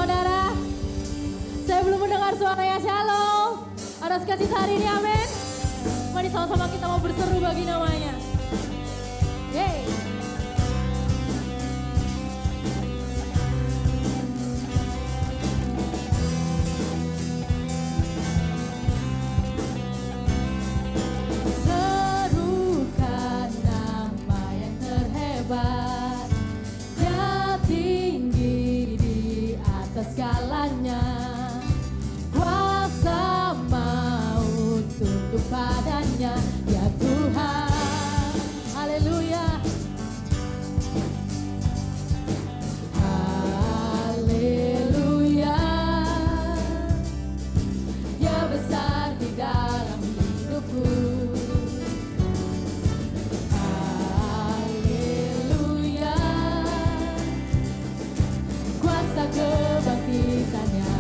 saudara. Saya belum mendengar suaranya. Shalom. Ada sukacita hari ini, amin. Mari sama-sama kita mau berseru bagi namanya. Yeay. Serukan nama yang terhebat, Dia tinggi di atas segalanya. Kuasa maut tunduk padanya, ya Tuhan. Haleluya. Haleluya. Dia besar di dalam hidupku. Haleluya. Kuasa kebangkitannya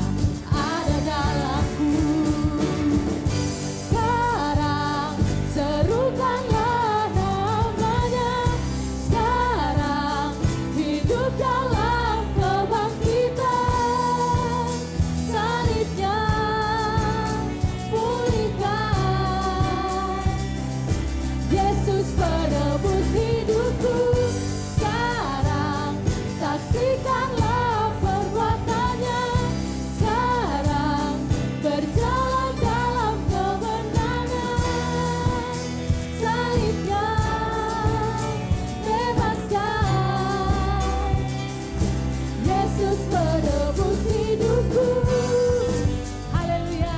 ada dalamku. Sekarang serukanlah namanya. Sekarang hidup dalam kebangkitan. Salibnya pulihkan. Yesus penebus hidupku. Sekarang saksikanlah perbuatannya. Sekarang berjalan dalam kemenangan. Salibnya bebaskan. Yesus penebus hidupku. Haleluya.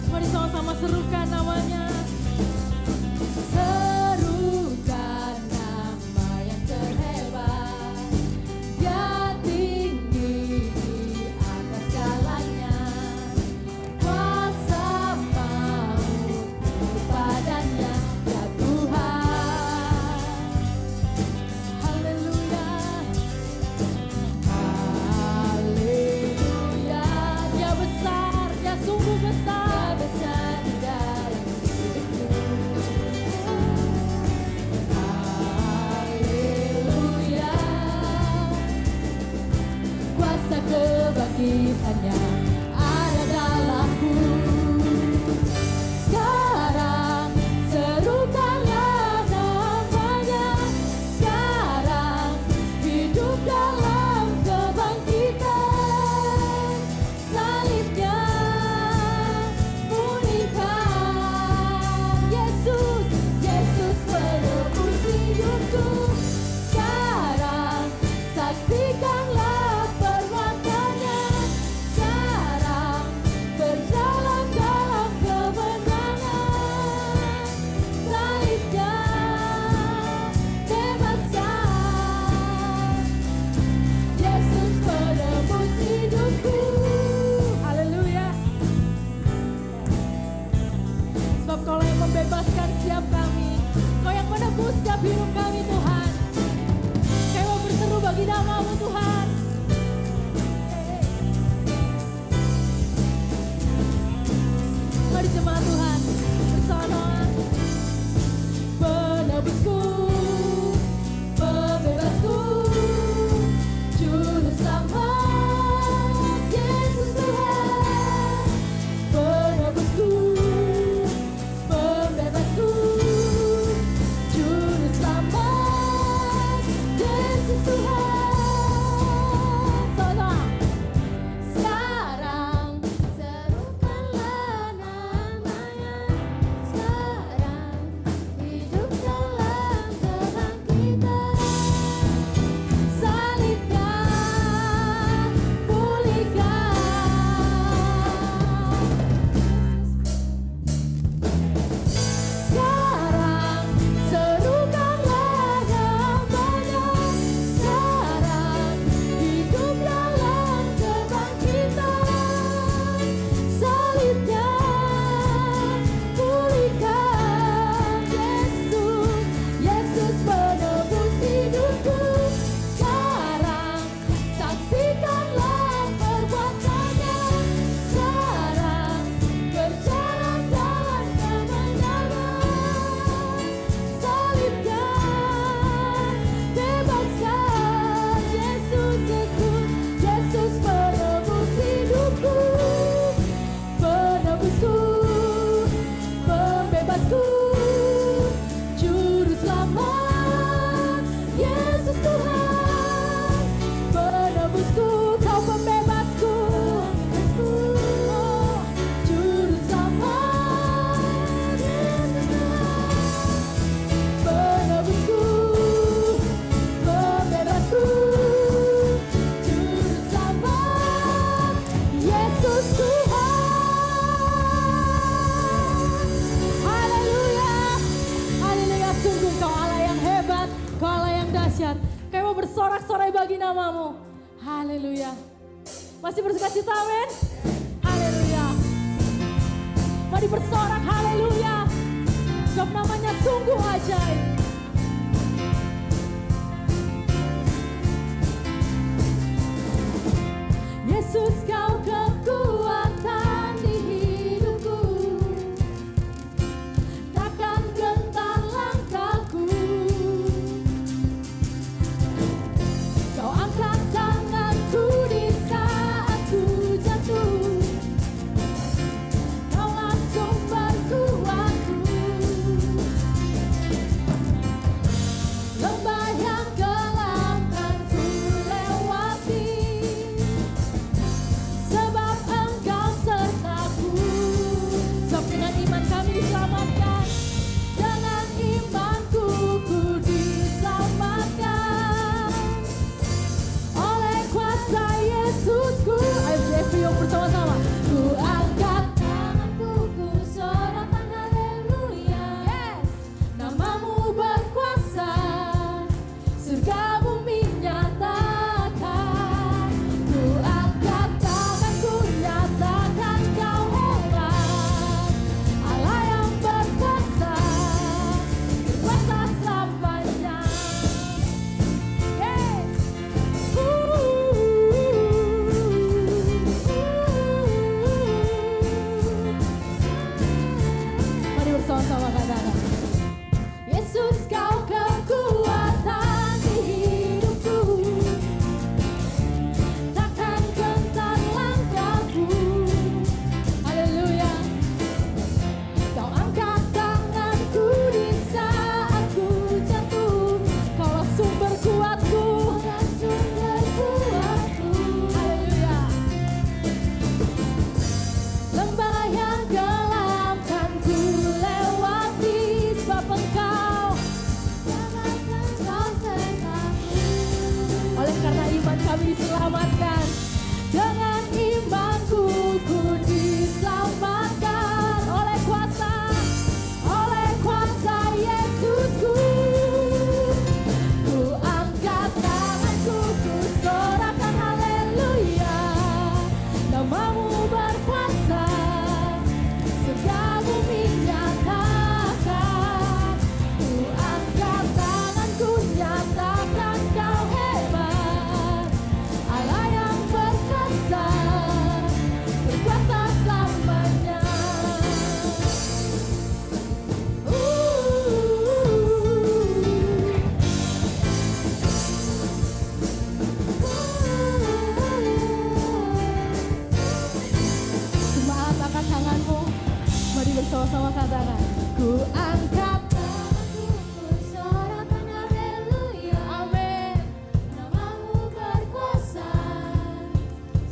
Mari sama-sama serukan namanya. Serukan nama yang terhebat, Dia tinggi di atas segalanya. Kuasa maut padanya, ya Tuhan. Haleluya. Haleluya. Dia besar, Dia sungguh besar, besar di dalam hidupku. Haleluya. Kuasa kebangkitannya ada dalamku. Sekarang serukanlah namanya. Sekarang hidup dalam kebangkitan. Salibnya pulihkan. Yesus, Yesus penebus hidupku. Sekarang saksikanlah perbuatannya. Sekarang berjalan dalam kemenangan. Salibnya bebaskan. Yesus penebus hidupku. Haleluya. Sebab Kau yang membebaskan setiap kami, Kau yang menebus setiap hidup kami, Tuhan. Kami mau berseru bagi nama-Mu, Tuhan. Mari jemaat Tuhan bersama. Penebusku, pembebasku, Juru Selamat, Yesus Tuhan. Penebusku, pembebasku, Juru Selamat. dahsyat. Kami mau bersorak-sorai bagi namamu. Haleluya. Masih bersuka cita, amin? Haleluya. Mari bersorak, haleluya. Sebab namanya sungguh ajaib. Yesus, kau kekuatan di hidupku, takkan gentar langkahku. Kau angkat tanganku di saat ku jatuh, kau langsung berkuatku. Lembah yang gelap kan ku lewati, sebab Engkau sertaku. Sebab dengan iman kami diselamatkan, dengan imanku ku diselamatkan oleh kuasa Yesusku. Ayo Jeffrey bersama-sama. Ku angkat tanganku, ku sorakan haleluya. Yes. Namamu berkuasa, surga bumi nyatakan. Ku angkat tanganku, nyatakan kau hebat. Allah yang berkuasa, berkuasa selamanya. Yes. Mari bersama-sama katakan. Yesus, kau kekuatan di hidupku, takkan gentar langkahku. Haleluya. Kau angkat tanganku di saat ku jatuh, kaulah sumber kuatku. Haleluya. Lembah yang gelap kan ku lewati, sebab Engkau sertaku. Oleh karena iman kami diselamatkan, dengan imanku ku diselamatkan oleh kuasa Yesusku. Ku angkat tanganku, ku sorakan haleluya. Namamu berkuasa, surga bumi nyatakan. Ku angkat tanganku, nyatakan kau hebat. Allah yang berkuasa, berkuasa selamanya. Semangat, angkat tanganmu. Mari bersama-sama katakan. Ku angkat tanganku, ku sorakan haleluya. Amin. Namamu berkuasa,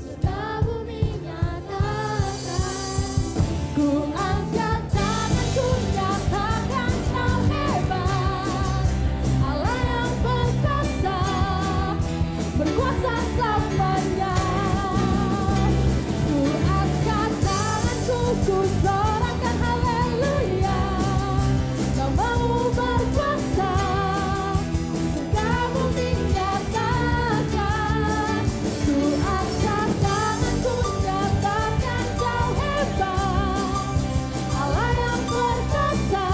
surga bumi nyatakan. Ku angkat tanganku, nyatakan kau hebat. Allah yang berkuasa, berkuasa selamanya. Ku angkat tanganku, ku sorakan haleluya. Namamu berkuasa, surga bumi nyatakan. Ku angkat tanganku, nyatakan kau hebat. Allah yang berkuasa,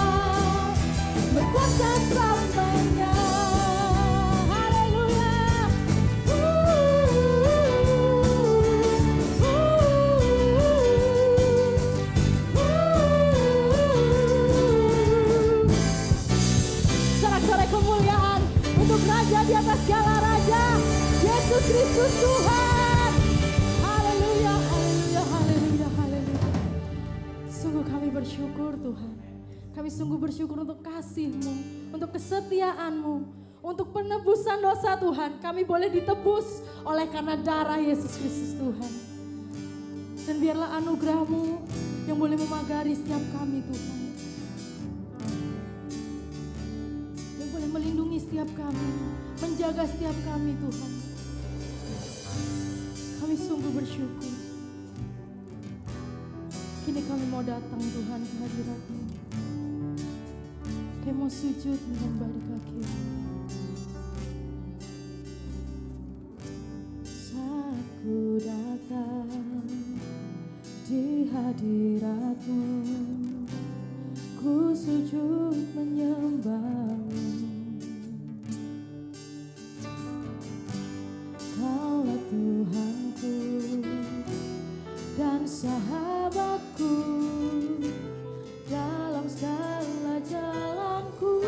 berkuasa selamanya. Haleluya. Sorak-sorai kemuliaan untuk Raja di atas segala raja, Yesus Kristus Tuhan. Haleluya, haleluya, haleluya, haleluya. Sungguh kami bersyukur Tuhan. Kami sungguh bersyukur untuk kasih-Mu, untuk kesetiaan-Mu, untuk penebusan dosa Tuhan. Kami boleh ditebus oleh karena darah Yesus Kristus Tuhan. Dan biarlah anugerah-Mu yang boleh memagari setiap kami Tuhan. Yang boleh melindungi setiap kami, menjaga setiap kami Tuhan. Kami sungguh bersyukur. Kini kami mau datang Tuhan ke hadirat-Mu. Kami mau sujud menyembah di kaki-Mu. datang di hadirat-Mu, ku sujud menyembah-Mu. Kaulah Tuhanku dan sahabatku dalam segala jalanku.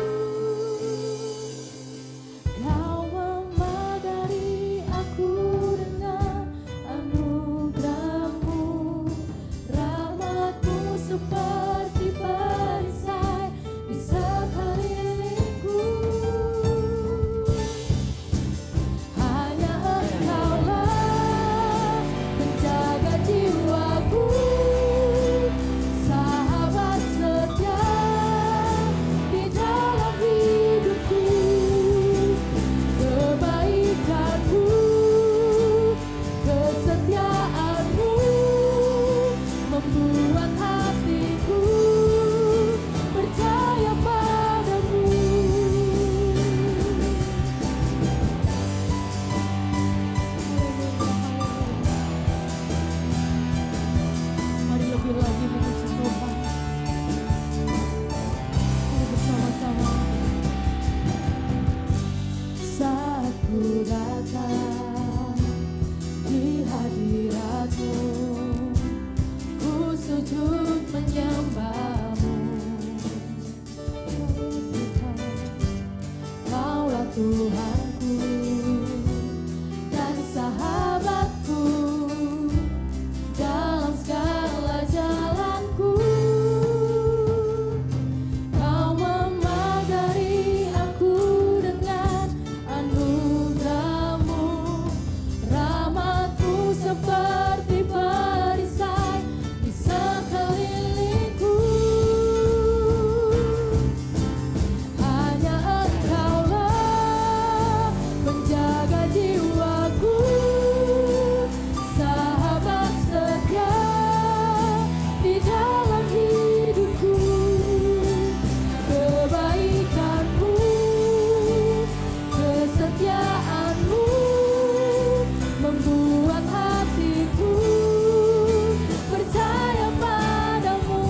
Kau memagari aku dengan anugerah-Mu, rahmat-Mu seperti perisai di sekelilingku. Hanya Engkaulah penjaga jiwaku, sahabat setia di dalam hidupku. Kebaikan-Mu, kesetiaan-Mu membuat hatiku percaya padamu. Mari lebih lagi memuji Tuhan. Mari bersama-sama. Saat ku datang di hadirat-Mu, ku sujud menyembah-Mu. Kaulah Tuhanku dan sahabatku dalam segala jalanku. Kau memagari aku dengan anugerah-Mu, rahmat-Mu seperti perisai di sekelilingku. Hanya Engkaulah penjaga jiwaku, sahabat setia di dalam hidupku. Kebaikan-Mu, kesetiaan-Mu membuat hatiku percaya padamu.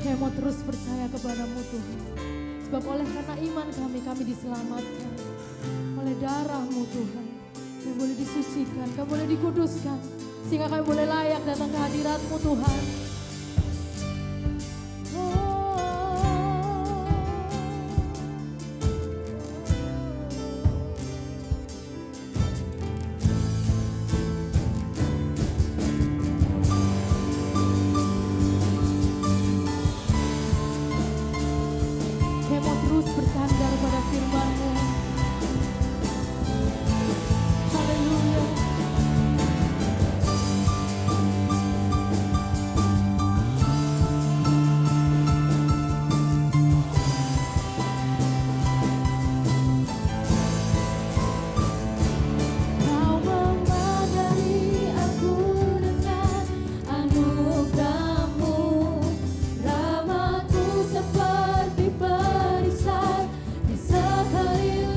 Kami mau terus percaya kepadamu Tuhan, sebab oleh karena iman kami diselamatkan. Oleh darah-Mu Tuhan, kami boleh disucikan, kami boleh dikuduskan, sehingga kami boleh layak datang ke hadirat-Mu Tuhan. Kami mau terus bersandar pada firman-Mu. Haleluya. Kau memagari aku dengan anugerah-Mu, rahmat-Mu seperti perisai di sekelilingku.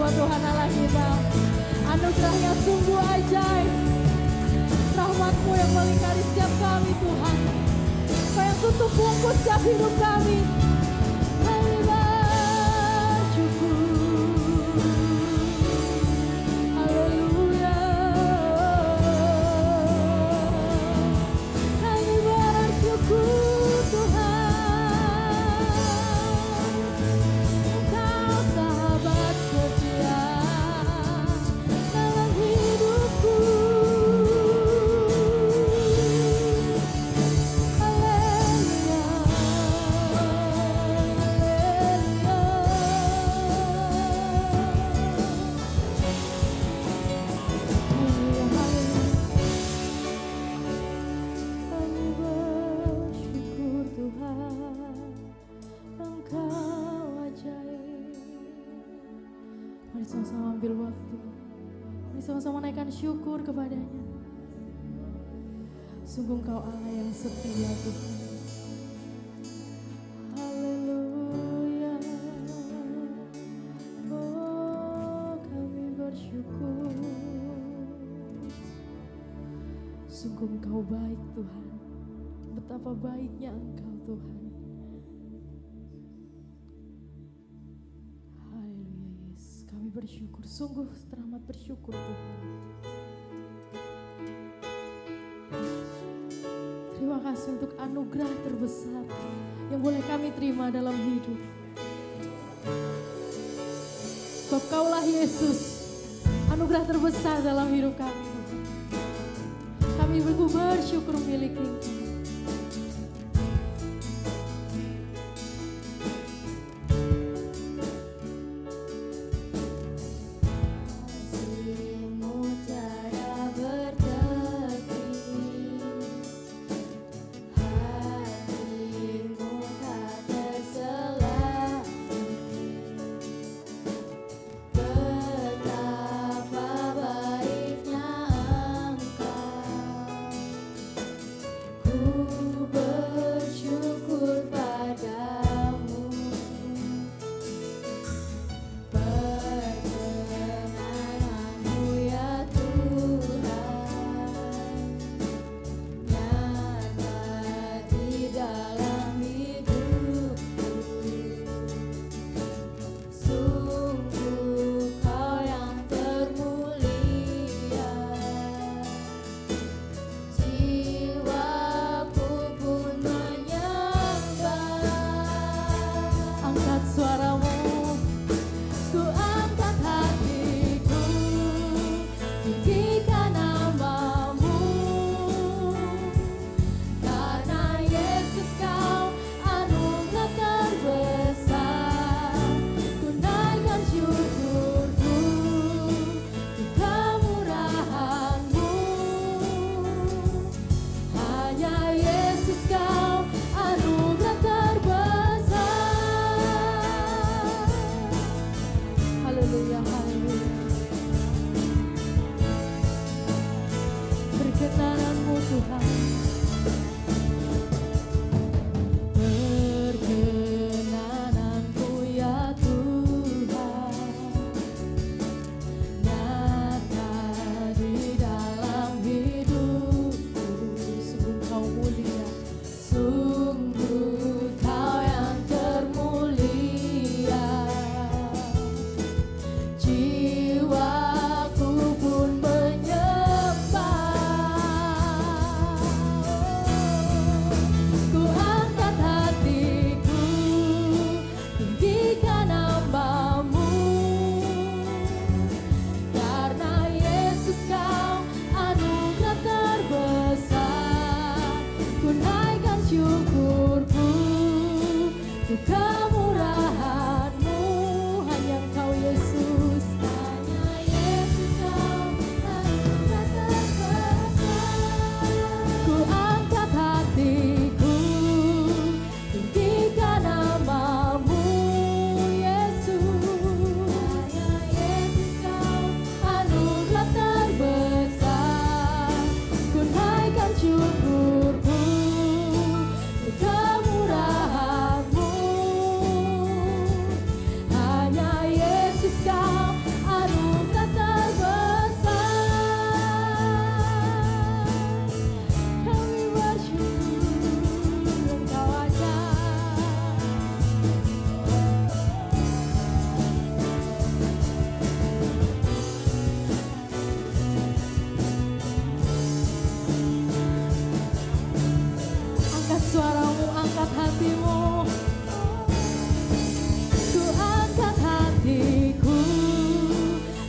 buat Tuhan Allah kita. Anugerahnya sungguh ajaib. Rahmat-Mu yang melingkari setiap kami Tuhan. Kau yang tutup bungkus setiap hidup kami. Kami bersyukur. Haleluya. Kami bersyukur Tuhan. Engkau sahabat setia dalam hidupku. Mari sama-sama ambil waktu. Mari sama-sama naikkan syukur kepadanya. Sungguh Engkau Allah yang setia Tuhan. Haleluya. Oh kami bersyukur. Sungguh Engkau baik Tuhan. Betapa baiknya Engkau Tuhan. Kami bersyukur, sungguh teramat bersyukur Tuhan. Terima kasih untuk anugerah terbesar yang boleh kami terima dalam hidup. Sebab Kaulah Yesus, anugerah terbesar dalam hidup kami. Kami bersyukur memiliki Engkau. Ku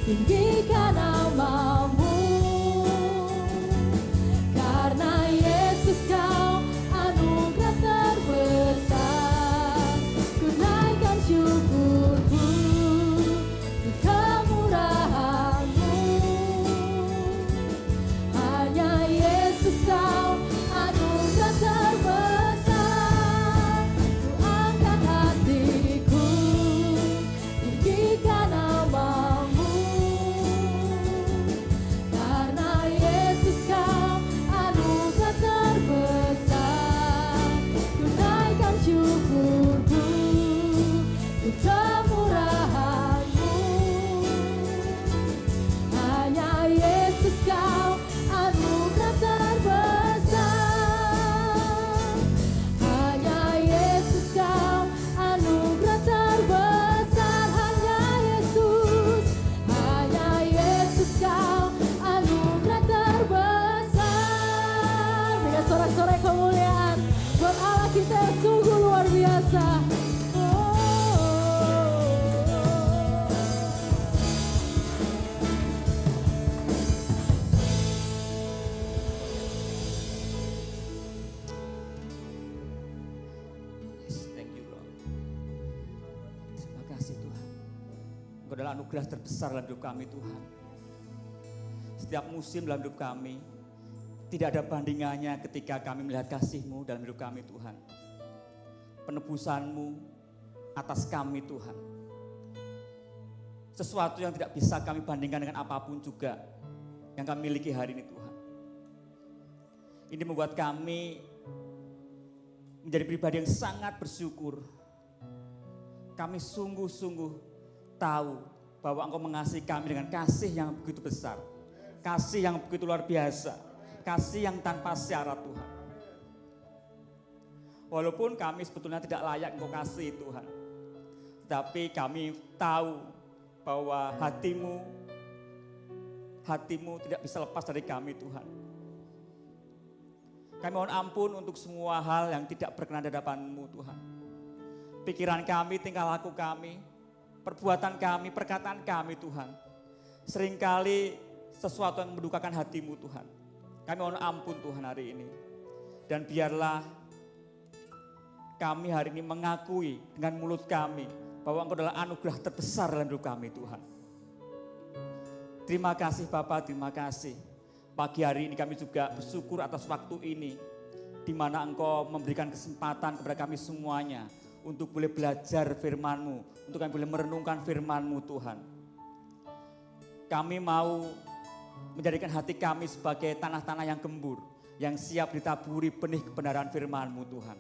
tinggikan namamu. Karena Yesus kau anugerah terbesar, ku naikkan syukurku untuk kemurahan-Mu. Hanya Yesus kau anugerah terbesar, ku angkat hatiku, tinggikan namamu. Karena Yesus kau anugerah terbesar, ku naikkan syukurku untuk kemurahan-Mu. Hanya Yesus kau anugerah terbesar, hanya Yesus kau anugerah terbesar, hanya Yesus kau anugerah terbesar. Berikan sorak-sorai kemuliaan buat Allah kita yang sungguh luar biasa. Yes, thank you Lord. Terima kasih Tuhan. Engkau adalah anugerah terbesar dalam hidup kami Tuhan. Setiap musim dalam hidup kami, tidak ada bandingannya ketika kami melihat kasih-Mu dalam hidup kami Tuhan. Penebusan-Mu atas kami Tuhan. Sesuatu yang tidak bisa kami bandingkan dengan apapun juga yang kami miliki hari ini Tuhan. Ini membuat kami menjadi pribadi yang sangat bersyukur. Kami sungguh-sungguh tahu bahwa Engkau mengasihi kami dengan kasih yang begitu besar. Kasih yang begitu luar biasa. Kasih yang tanpa syarat Tuhan. Walaupun kami sebetulnya tidak layak Engkau kasih Tuhan. Tetapi kami tahu bahwa hatimu tidak bisa lepas dari kami Tuhan. Kami mohon ampun untuk semua hal yang tidak berkenan di hadapan-Mu Tuhan. Pikiran kami, tingkah laku kami, perbuatan kami, perkataan kami Tuhan. Seringkali sesuatu yang mendukakan hati-Mu Tuhan. Kami mohon ampun Tuhan hari ini. Dan biarlah kami hari ini mengakui dengan mulut kami bahwa Engkau adalah anugerah terbesar dalam hidup kami Tuhan. Terima kasih Bapa, terima kasih. Pagi hari ini kami juga bersyukur atas waktu ini, di mana Engkau memberikan kesempatan kepada kami semuanya untuk boleh belajar firman-Mu, untuk kami boleh merenungkan firman-Mu Tuhan. Kami mau menjadikan hati kami sebagai tanah-tanah yang gembur, yang siap ditaburi benih kebenaran firman-Mu Tuhan.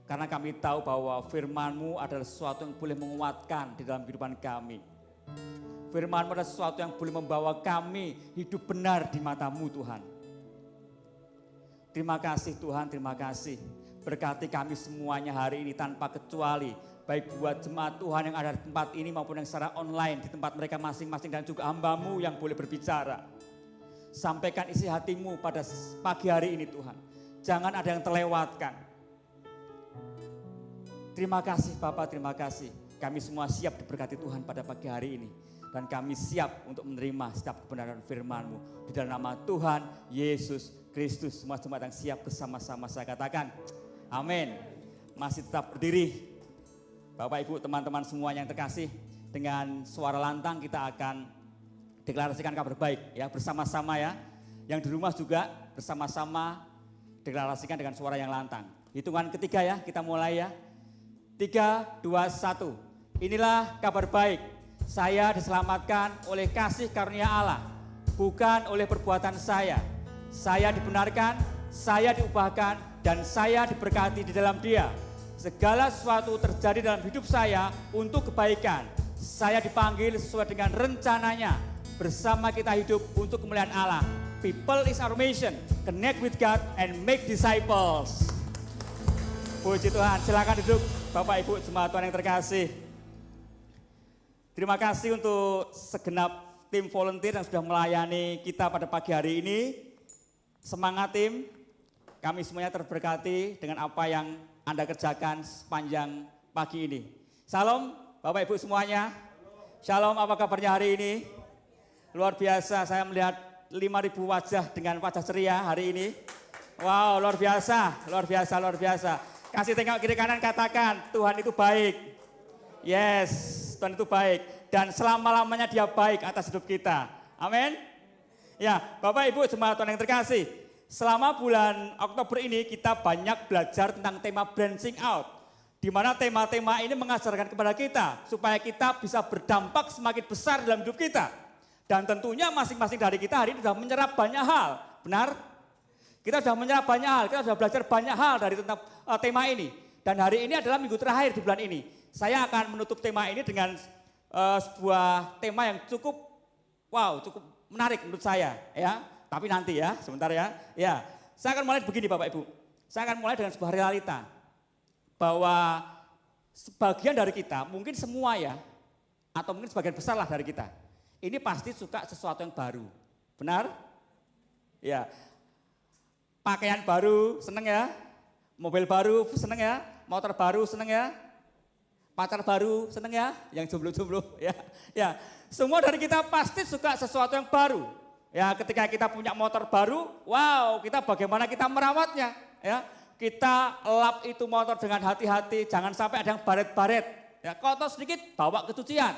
Karena kami tahu bahwa firman-Mu adalah sesuatu yang boleh menguatkan di dalam kehidupan kami. Firman-Mu adalah sesuatu yang boleh membawa kami hidup benar di mata-Mu Tuhan. Terima kasih Tuhan, terima kasih. Berkati kami semuanya hari ini tanpa kecuali. Baik buat jemaat Tuhan yang ada di tempat ini maupun yang secara online di tempat mereka masing-masing. Dan juga hamba-Mu yang boleh berbicara. Sampaikan isi hati-Mu pada pagi hari ini Tuhan. Jangan ada yang terlewatkan. Terima kasih Bapak, terima kasih. Kami semua siap diberkati Tuhan pada pagi hari ini. Dan kami siap untuk menerima setiap kebenaran firman-Mu. Di dalam nama Tuhan Yesus Kristus. Semua jemaat yang siap bersama-sama saya katakan amin. Masih tetap berdiri. Bapak Ibu teman-teman semua yang terkasih. Dengan suara lantang kita akan deklarasikan kabar baik ya bersama-sama ya. Yang di rumah juga bersama-sama deklarasikan dengan suara yang lantang. Hitungan ketiga ya, kita mulai ya. 3, 2, 1. Inilah kabar baik. Saya diselamatkan oleh kasih karunia Allah, bukan oleh perbuatan saya. Saya dibenarkan, saya diubahkan, dan saya diberkati di dalam Dia. Segala sesuatu terjadi dalam hidup saya untuk kebaikan. Saya dipanggil sesuai dengan rencananya. Bersama kita hidup untuk kemuliaan Allah. People is our mission. Connect with God and make disciples. Puji Tuhan, silakan duduk Bapak Ibu jemaat Tuhan yang terkasih. Terima kasih untuk segenap tim volunteer yang sudah melayani kita pada pagi hari ini. Semangat tim, kami semuanya terberkati dengan apa yang Anda kerjakan sepanjang pagi ini. Salam Bapak Ibu semuanya, Shalom, apa kabarnya hari ini? Luar biasa, saya melihat 5.000 wajah dengan wajah ceria hari ini. Wow, luar biasa, luar biasa, luar biasa. Kasih tengok kiri kanan, katakan Tuhan itu baik. Yes, Tuhan itu baik. Dan selama-lamanya dia baik atas hidup kita. Amin. Ya, Bapak Ibu jemaat Tuhan yang terkasih. Selama bulan Oktober ini kita banyak belajar tentang tema branching out. Di mana tema-tema ini mengajarkan kepada kita supaya kita bisa berdampak semakin besar dalam hidup kita. Dan tentunya masing-masing dari kita hari ini sudah menyerap banyak hal, benar? Kita sudah menyerap banyak hal, kita sudah belajar banyak hal dari tentang tema ini. Dan hari ini adalah minggu terakhir di bulan ini. Saya akan menutup tema ini dengan sebuah tema yang cukup menarik menurut saya, ya. Tapi nanti ya, sebentar ya. Ya, saya akan mulai begini Bapak Ibu. Saya akan mulai dengan sebuah realita. Bahwa sebagian dari kita, mungkin semua ya, atau mungkin sebagian besar lah dari kita, ini pasti suka sesuatu yang baru. Benar? Ya. Pakaian baru, seneng ya. Mobil baru, seneng ya. Motor baru, seneng ya. Pacar baru, seneng ya. Yang jomblo-jomblo, ya. Ya. Semua dari kita pasti suka sesuatu yang baru. Ya, ketika kita punya motor baru, wow, kita bagaimana kita merawatnya, ya. Kita lap itu motor dengan hati-hati, jangan sampai ada yang baret-baret. Ya, kotor sedikit, bawa ke cucian.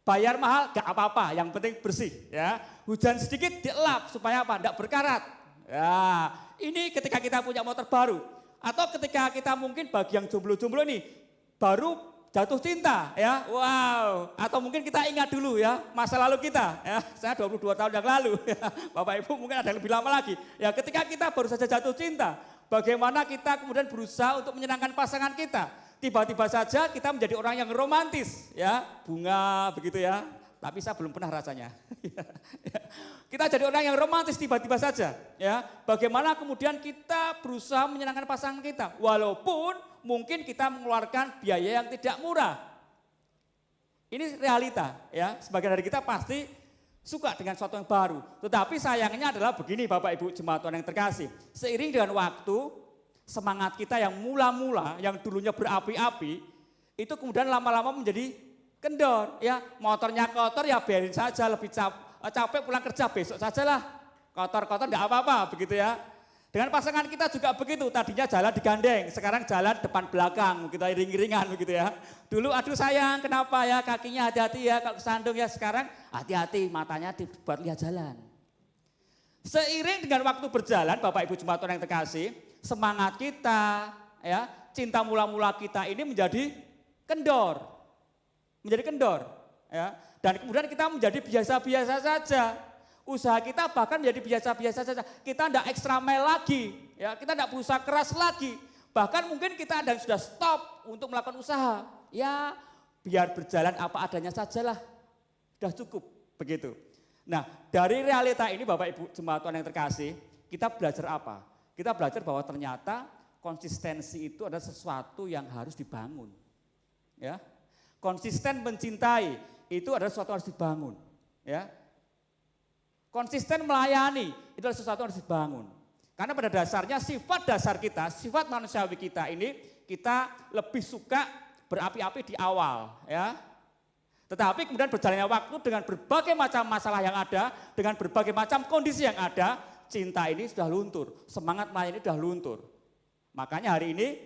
Bayar mahal, gak apa-apa, yang penting bersih. Ya, hujan sedikit dilap supaya apa? Tidak berkarat. Ya, ini ketika kita punya motor baru. Atau ketika kita mungkin bagi yang jomblo-jomblo ini, baru jatuh cinta. Ya, wow. Atau mungkin kita ingat dulu ya, masa lalu kita. Ya, saya 22 tahun yang lalu. Ya, Bapak Ibu mungkin ada yang lebih lama lagi. Ya, ketika kita baru saja jatuh cinta. Bagaimana kita kemudian berusaha untuk menyenangkan pasangan kita. Tiba-tiba saja kita menjadi orang yang romantis. Ya, bunga begitu ya. Tapi saya belum pernah rasanya. Kita jadi orang yang romantis tiba-tiba saja. Ya, bagaimana kemudian kita berusaha menyenangkan pasangan kita. Walaupun mungkin kita mengeluarkan biaya yang tidak murah. Ini realita ya. Sebagian dari kita pasti suka dengan sesuatu yang baru. Tetapi sayangnya adalah begini Bapak Ibu jemaat Tuhan yang terkasih. Seiring dengan waktu, semangat kita yang mula-mula, yang dulunya berapi-api, itu kemudian lama-lama menjadi kendor. Ya, motornya kotor ya biarin saja, lebih capek pulang kerja besok sajalah. Kotor-kotor enggak apa-apa begitu ya. Dengan pasangan kita juga begitu, tadinya jalan digandeng, sekarang jalan depan belakang, kita iring-iringan begitu ya. Dulu aduh sayang kenapa ya kakinya hati-hati ya kalau kesandung ya, sekarang hati-hati matanya dibuat lihat jalan. Seiring dengan waktu berjalan Bapak Ibu jemaat Tuhan yang terkasih, semangat kita ya, cinta mula-mula kita ini menjadi kendor. Menjadi kendor ya. Dan kemudian kita menjadi biasa-biasa saja. Usaha kita bahkan menjadi biasa-biasa saja. Kita tidak ekstra mile lagi, ya. Kita tidak berusaha keras lagi. Bahkan mungkin kita ada yang sudah stop untuk melakukan usaha. Ya, biar berjalan apa adanya sajalah. Sudah cukup, begitu. Nah, dari realita ini Bapak Ibu jemaat Tuhan yang terkasih, kita belajar apa? Kita belajar bahwa ternyata konsistensi itu adalah sesuatu yang harus dibangun. Ya. Konsisten mencintai itu adalah sesuatu yang harus dibangun, ya. Konsisten melayani itu adalah sesuatu yang harus dibangun. Karena pada dasarnya sifat dasar kita, sifat manusiawi kita ini kita lebih suka berapi-api di awal, ya. Tetapi kemudian berjalannya waktu dengan berbagai macam masalah yang ada, dengan berbagai macam kondisi yang ada, cinta ini sudah luntur, semangat melayani sudah luntur. Makanya hari ini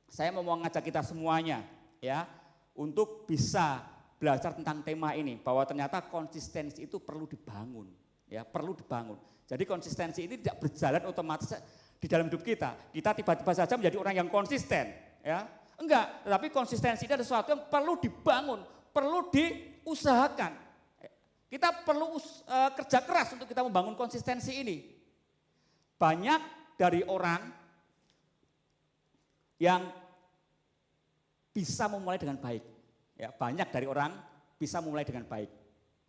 saya mau mengajak kita semuanya, ya, untuk bisa belajar tentang tema ini, bahwa ternyata konsistensi itu perlu dibangun. Ya, perlu dibangun. Jadi konsistensi ini tidak berjalan otomatis di dalam hidup kita. Kita tiba-tiba saja menjadi orang yang konsisten, ya. Enggak, tetapi konsistensi itu adalah sesuatu yang perlu dibangun, perlu diusahakan. Kita perlu kerja keras untuk kita membangun konsistensi ini. Banyak dari orang yang bisa memulai dengan baik. Ya, banyak dari orang bisa memulai dengan baik.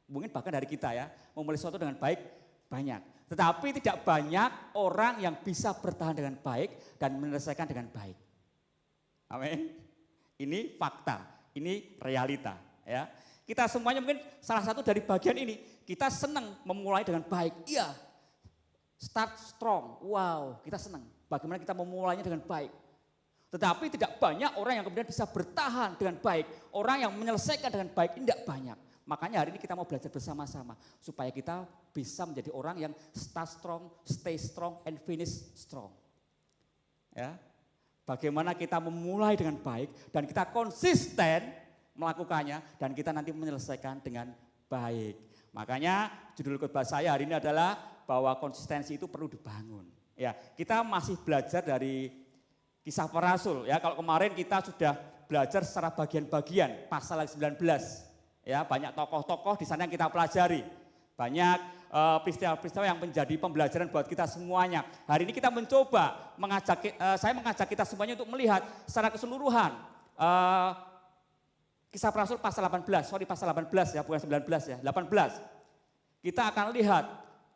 Mungkin bahkan dari kita ya, memulai sesuatu dengan baik banyak. Tetapi tidak banyak orang yang bisa bertahan dengan baik dan menyelesaikan dengan baik. Amin. Ini fakta, ini realita ya. Kita semuanya mungkin salah satu dari bagian ini, kita senang memulai dengan baik. Iya, start strong, wow kita senang. Bagaimana kita memulainya dengan baik. Tetapi tidak banyak orang yang kemudian bisa bertahan dengan baik. Orang yang menyelesaikan dengan baik ini tidak banyak. Makanya hari ini kita mau belajar bersama-sama supaya kita bisa menjadi orang yang stay strong, and finish strong. Ya. Bagaimana kita memulai dengan baik dan kita konsisten melakukannya dan kita nanti menyelesaikan dengan baik. Makanya judul khotbah saya hari ini adalah bahwa konsistensi itu perlu dibangun. Ya, kita masih belajar dari Kisah Para Rasul. Ya, kalau kemarin kita sudah belajar secara bagian-bagian pasal 19. Ya, banyak tokoh-tokoh di sana yang kita pelajari. Banyak peristiwa-peristiwa yang menjadi pembelajaran buat kita semuanya. Hari ini kita mencoba saya mengajak kita semuanya untuk melihat secara keseluruhan Kisah Para Rasul pasal 18 ya, bukan 19 ya, 18. Kita akan lihat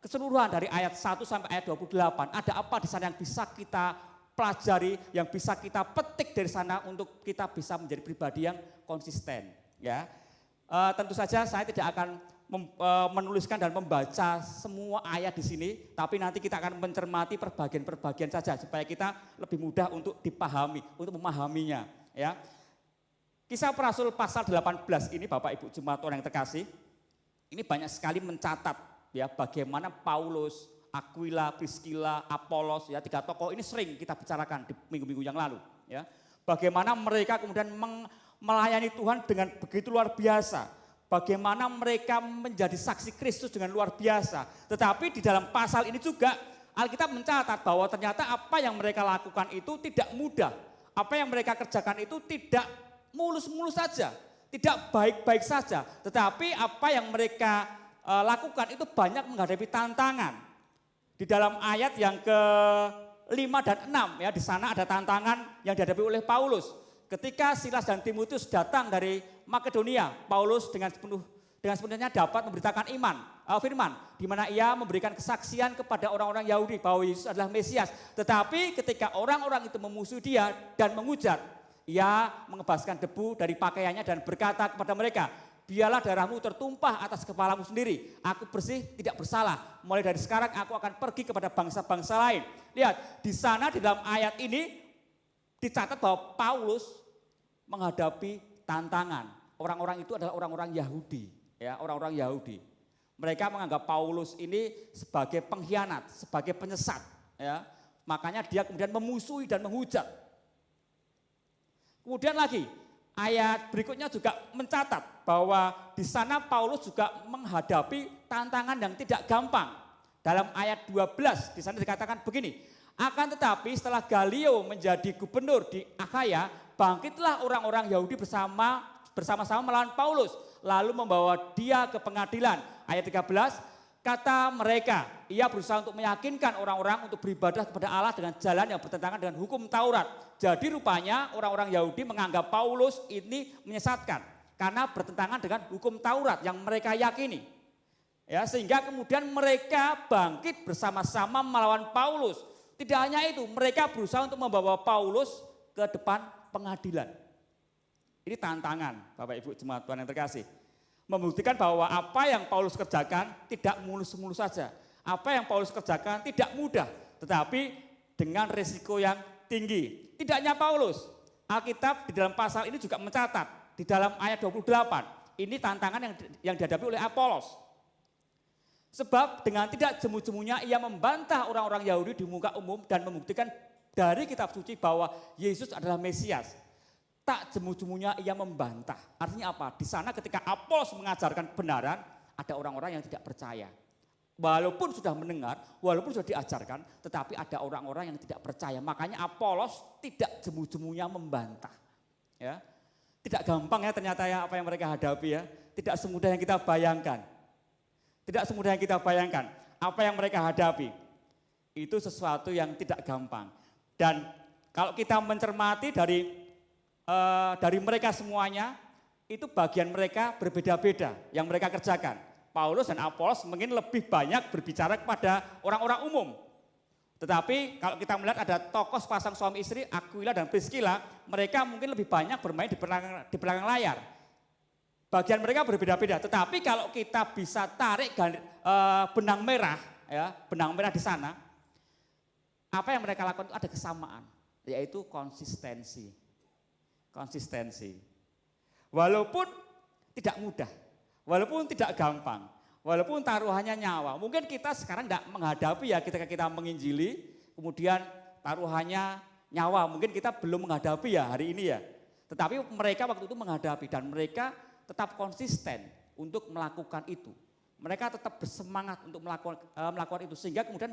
keseluruhan dari ayat 1 sampai ayat 28. Ada apa di sana yang bisa kita pelajari, yang bisa kita petik dari sana untuk kita bisa menjadi pribadi yang konsisten, ya. Tentu saja saya tidak akan menuliskan dan membaca semua ayat di sini, tapi nanti kita akan mencermati perbagian-perbagian saja supaya kita lebih mudah untuk dipahami, untuk memahaminya, ya. Kisah Para Rasul pasal 18 ini Bapak Ibu Jemaat Tuhan yang terkasih, ini banyak sekali mencatat ya bagaimana Paulus, Aquila, Priscilla, Apolos, ya 3 tokoh ini sering kita bicarakan di minggu-minggu yang lalu, ya. Bagaimana mereka kemudian melayani Tuhan dengan begitu luar biasa. Bagaimana mereka menjadi saksi Kristus dengan luar biasa. Tetapi di dalam pasal ini juga Alkitab mencatat bahwa ternyata apa yang mereka lakukan itu tidak mudah. Apa yang mereka kerjakan itu tidak mulus-mulus saja. Tidak baik-baik saja. Tetapi apa yang mereka lakukan itu banyak menghadapi tantangan. Di dalam ayat yang ke-5 dan 6 ya, di sana ada tantangan yang dihadapi oleh Paulus. Ketika Silas dan Timotius datang dari Makedonia, Paulus dengan sepenuhnya dapat memberitakan firman, di mana ia memberikan kesaksian kepada orang-orang Yahudi bahwa Yesus adalah Mesias. Tetapi ketika orang-orang itu memusuhi dia dan menghujat, ia mengebaskan debu dari pakaiannya dan berkata kepada mereka, biarlah darahmu tertumpah atas kepalamu sendiri. Aku bersih, tidak bersalah. Mulai dari sekarang aku akan pergi kepada bangsa-bangsa lain. Lihat, di sana di dalam ayat ini dicatat bahwa Paulus menghadapi tantangan. Orang-orang itu adalah orang-orang Yahudi, ya, orang-orang Yahudi. Mereka menganggap Paulus ini sebagai pengkhianat, sebagai penyesat, ya. Makanya dia kemudian memusuhi dan menghujat. Kemudian lagi ayat berikutnya juga mencatat bahwa di sana Paulus juga menghadapi tantangan yang tidak gampang. Dalam ayat 12 di sana dikatakan begini, akan tetapi setelah Galio menjadi gubernur di Akhaya, bangkitlah orang-orang Yahudi bersama-sama melawan Paulus, lalu membawa dia ke pengadilan. Ayat 13, kata mereka, ia berusaha untuk meyakinkan orang-orang untuk beribadah kepada Allah dengan jalan yang bertentangan dengan hukum Taurat. Jadi rupanya orang-orang Yahudi menganggap Paulus ini menyesatkan karena bertentangan dengan hukum Taurat yang mereka yakini. Ya, sehingga kemudian mereka bangkit bersama-sama melawan Paulus. Tidak hanya itu, mereka berusaha untuk membawa Paulus ke depan pengadilan. Ini tantangan Bapak Ibu Jemaat Tuhan yang terkasih. Membuktikan bahwa apa yang Paulus kerjakan tidak mulus-mulus saja. Apa yang Paulus kerjakan tidak mudah, tetapi dengan resiko yang tinggi. Tidak hanya Paulus, Alkitab di dalam pasal ini juga mencatat, di dalam ayat 28, ini tantangan yang dihadapi oleh Apolos. Sebab dengan tidak jemu-jemunya ia membantah orang-orang Yahudi di muka umum dan membuktikan dari kitab suci bahwa Yesus adalah Mesias. Tak jemu-jemunya ia membantah. Artinya apa? Di sana ketika Apolos mengajarkan kebenaran, ada orang-orang yang tidak percaya. Walaupun sudah mendengar, walaupun sudah diajarkan, tetapi ada orang-orang yang tidak percaya. Makanya Apolos tidak jemu-jemunya membantah. Ya. Tidak gampang ya ternyata ya apa yang mereka hadapi ya. Tidak semudah yang kita bayangkan. Tidak semudah yang kita bayangkan. Apa yang mereka hadapi, itu sesuatu yang tidak gampang. Dan kalau kita mencermati dari mereka semuanya, itu bagian mereka berbeda-beda yang mereka kerjakan. Paulus dan Apolos mungkin lebih banyak berbicara kepada orang-orang umum. Tetapi kalau kita melihat ada tokoh sepasang suami istri, Aquila dan Priscilla, mereka mungkin lebih banyak bermain di belakang layar. Bagian mereka berbeda-beda, tetapi kalau kita bisa tarik benang merah, ya, benang merah di sana, apa yang mereka lakukan itu ada kesamaan, yaitu konsistensi. Walaupun tidak mudah, Walaupun tidak gampang, walaupun taruhannya nyawa. Mungkin kita sekarang tidak menghadapi ya ketika kita menginjili, kemudian taruhannya nyawa. Mungkin kita belum menghadapi ya hari ini ya. Tetapi mereka waktu itu menghadapi dan mereka tetap konsisten untuk melakukan itu. Mereka tetap bersemangat untuk melakukan itu. Sehingga kemudian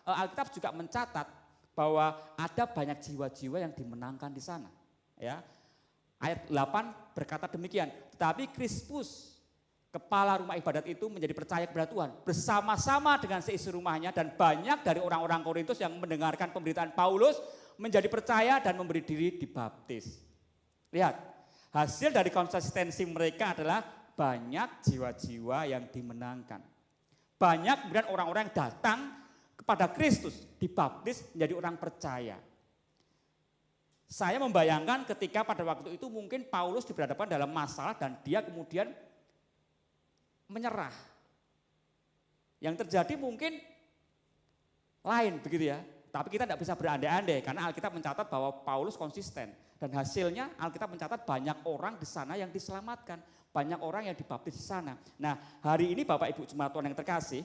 Alkitab juga mencatat bahwa ada banyak jiwa-jiwa yang dimenangkan di sana. Ya. Ayat 8 berkata demikian, tetapi Krispus, kepala rumah ibadat itu menjadi percaya kepada Tuhan bersama-sama dengan seisi rumahnya, dan banyak dari orang-orang Korintus yang mendengarkan pemberitaan Paulus menjadi percaya dan memberi diri dibaptis. Lihat, hasil dari konsistensi mereka adalah banyak jiwa-jiwa yang dimenangkan. Banyak kemudian orang-orang yang datang kepada Kristus, dibaptis menjadi orang percaya. Saya membayangkan ketika pada waktu itu mungkin Paulus berhadapan dalam masalah dan dia kemudian menyerah. Yang terjadi mungkin lain begitu ya. Tapi kita tidak bisa berandai-andai karena Alkitab mencatat bahwa Paulus konsisten. Dan hasilnya Alkitab mencatat banyak orang di sana yang diselamatkan. Banyak orang yang dibaptis di sana. Nah, hari ini Bapak Ibu Jemaat Tuhan yang terkasih,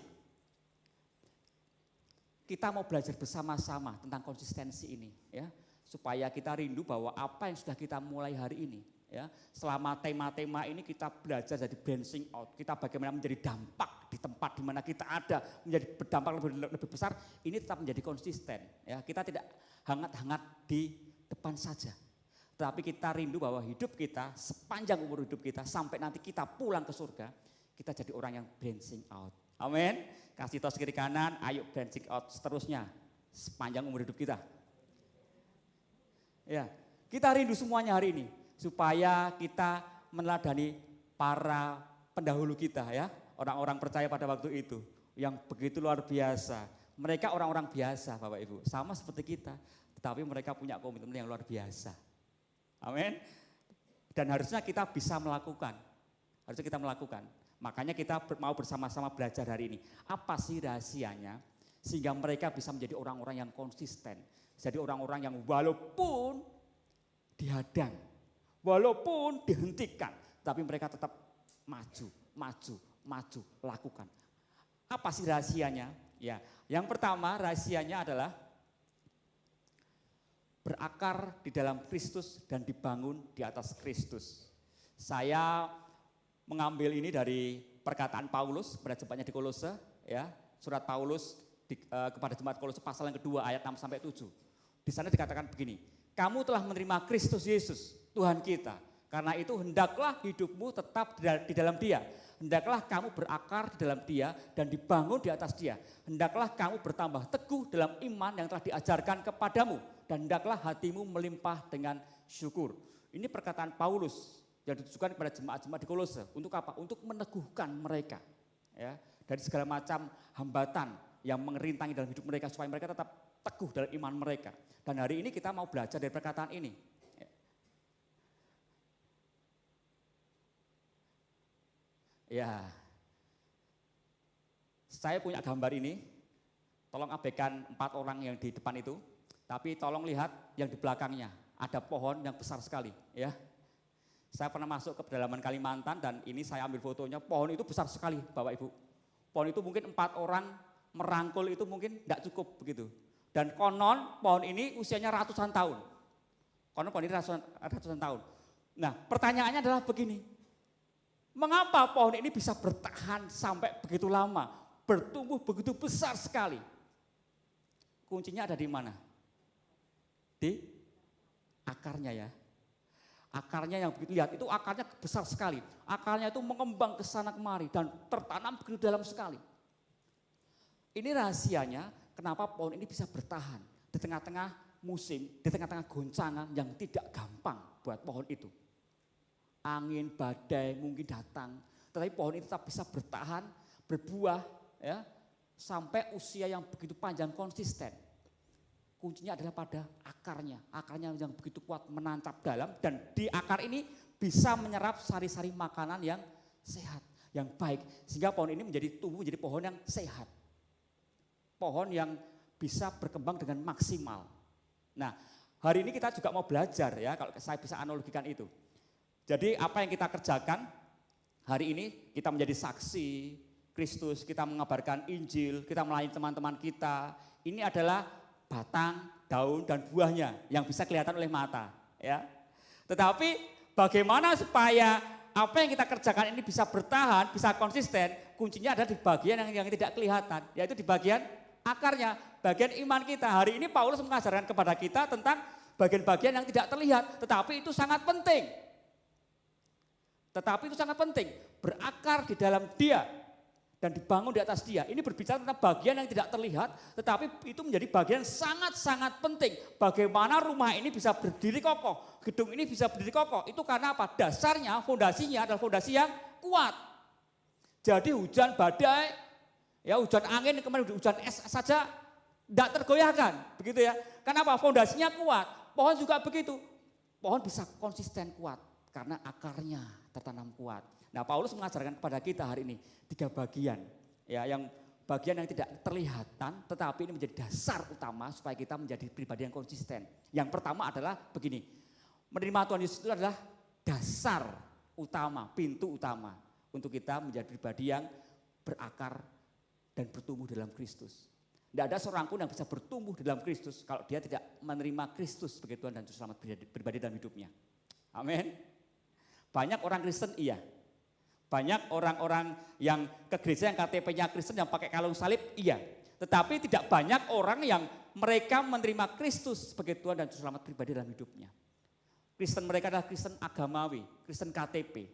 kita mau belajar bersama-sama tentang konsistensi ini ya. Supaya kita rindu bahwa apa yang sudah kita mulai hari ini ya, selama tema-tema ini kita belajar jadi branching out, kita bagaimana menjadi dampak di tempat di mana kita ada, menjadi berdampak lebih besar, ini tetap menjadi konsisten ya. Kita tidak hangat-hangat di depan saja, tapi kita rindu bahwa hidup kita sepanjang umur hidup kita sampai nanti kita pulang ke surga, kita jadi orang yang branching out. Amin. Kasih tos kiri kanan, ayo branching out seterusnya sepanjang umur hidup kita. Ya, kita rindu semuanya hari ini supaya kita meneladani para pendahulu kita ya, orang-orang percaya pada waktu itu yang begitu luar biasa. Mereka orang-orang biasa Bapak Ibu, sama seperti kita, tetapi mereka punya komitmen yang luar biasa. Amin. Dan harusnya kita bisa melakukan. Harusnya kita melakukan. Makanya kita mau bersama-sama belajar hari ini. Apa sih rahasianya sehingga mereka bisa menjadi orang-orang yang konsisten. Jadi orang-orang yang walaupun dihadang, walaupun dihentikan, tapi mereka tetap maju, lakukan. Apa sih rahasianya? Ya, yang pertama rahasianya adalah berakar di dalam Kristus dan dibangun di atas Kristus. Saya mengambil ini dari perkataan Paulus pada jemaatnya di Kolose, ya, surat Paulus kepada jemaat Kolose pasal yang kedua ayat 6 sampai 7. Di sana dikatakan begini, kamu telah menerima Kristus Yesus, Tuhan kita. Karena itu hendaklah hidupmu tetap di dalam Dia. Hendaklah kamu berakar di dalam Dia dan dibangun di atas Dia. Hendaklah kamu bertambah teguh dalam iman yang telah diajarkan kepadamu. Dan hendaklah hatimu melimpah dengan syukur. Ini perkataan Paulus yang ditujukan kepada jemaat-jemaat di Kolose. Untuk apa? Untuk meneguhkan mereka. Ya, dari segala macam hambatan yang mengerintangi dalam hidup mereka. Supaya mereka tetap teguh dalam iman mereka. Dan hari ini kita mau belajar dari perkataan ini. Ya, saya punya gambar ini, tolong abaikan 4 orang yang di depan itu, tapi tolong lihat yang di belakangnya, ada pohon yang besar sekali ya. Saya pernah masuk ke pedalaman Kalimantan dan ini saya ambil fotonya, pohon itu besar sekali Bapak Ibu. Pohon itu mungkin 4 orang merangkul itu mungkin tidak cukup begitu. Dan konon pohon ini usianya ratusan tahun. Konon pohon ini ratusan tahun. Nah pertanyaannya adalah begini, mengapa pohon ini bisa bertahan sampai begitu lama, bertumbuh begitu besar sekali? Kuncinya ada di mana? Di akarnya ya. Akarnya yang begitu, lihat itu akarnya besar sekali. Akarnya itu mengembang ke sana kemari dan tertanam begitu dalam sekali. Ini rahasianya kenapa pohon ini bisa bertahan di tengah-tengah musim, di tengah-tengah goncangan yang tidak gampang buat pohon itu. Angin, badai mungkin datang, tetapi pohon itu tetap bisa bertahan, berbuah ya, sampai usia yang begitu panjang konsisten. Kuncinya adalah pada akarnya yang begitu kuat menancap dalam dan di akar ini bisa menyerap sari-sari makanan yang sehat, yang baik. Sehingga pohon ini tumbuh menjadi pohon yang sehat. Pohon yang bisa berkembang dengan maksimal. Nah hari ini kita juga mau belajar ya, kalau saya bisa analogikan itu. Jadi apa yang kita kerjakan Hari ini kita menjadi saksi Kristus, kita mengabarkan Injil, kita melayani teman-teman kita. Ini adalah batang, daun, dan buahnya yang bisa kelihatan oleh mata. Ya. Tetapi bagaimana supaya apa yang kita kerjakan ini bisa bertahan, bisa konsisten, kuncinya ada di bagian yang tidak kelihatan, yaitu di bagian akarnya, bagian iman kita. Hari ini Paulus mengajarkan kepada kita tentang bagian-bagian yang tidak terlihat, tetapi itu sangat penting. Tetapi itu sangat penting, berakar di dalam Dia dan dibangun di atas Dia. Ini berbicara tentang bagian yang tidak terlihat, tetapi itu menjadi bagian sangat-sangat penting. Bagaimana rumah ini bisa berdiri kokoh, gedung ini bisa berdiri kokoh. Itu karena apa? Dasarnya, fondasinya adalah fondasi yang kuat. Jadi hujan badai, ya hujan angin, kemudian hujan es saja tidak tergoyahkan, begitu ya. Kenapa? Fondasinya kuat. Pohon juga begitu. Pohon bisa konsisten kuat karena akarnya tertanam kuat. Nah, Paulus mengajarkan kepada kita hari ini 3 bagian, ya, yang bagian yang tidak terlihatan, tetapi ini menjadi dasar utama supaya kita menjadi pribadi yang konsisten. Yang pertama adalah begini, menerima Tuhan Yesus itu adalah dasar utama, pintu utama untuk kita menjadi pribadi yang berakar dan bertumbuh dalam Kristus. Tidak ada seorang pun yang bisa bertumbuh dalam Kristus kalau dia tidak menerima Kristus sebagai Tuhan dan Juru Selamat pribadi dalam hidupnya. Amin. Banyak orang Kristen iya. Banyak orang-orang yang ke gereja yang KTP-nya Kristen yang pakai kalung salib iya. Tetapi tidak banyak orang yang mereka menerima Kristus sebagai Tuhan dan Juru Selamat pribadi dalam hidupnya. Kristen mereka adalah Kristen agamawi, Kristen KTP.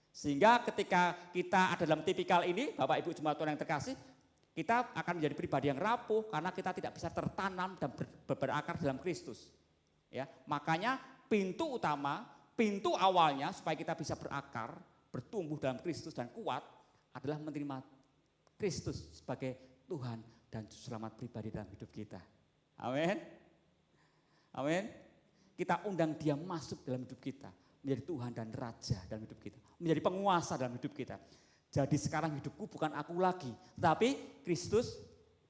Sehingga ketika kita ada dalam tipikal ini, Bapak Ibu Jemaat Tuhan yang terkasih, kita akan menjadi pribadi yang rapuh karena kita tidak bisa tertanam dan berakar dalam Kristus. Ya, makanya pintu utama, pintu awalnya supaya kita bisa berakar, bertumbuh dalam Kristus dan kuat adalah menerima Kristus sebagai Tuhan dan Juru Selamat pribadi dalam hidup kita. Amin. Amin. Kita undang Dia masuk dalam hidup kita, menjadi Tuhan dan Raja dalam hidup kita, menjadi penguasa dalam hidup kita. Jadi sekarang hidupku bukan aku lagi, tetapi Kristus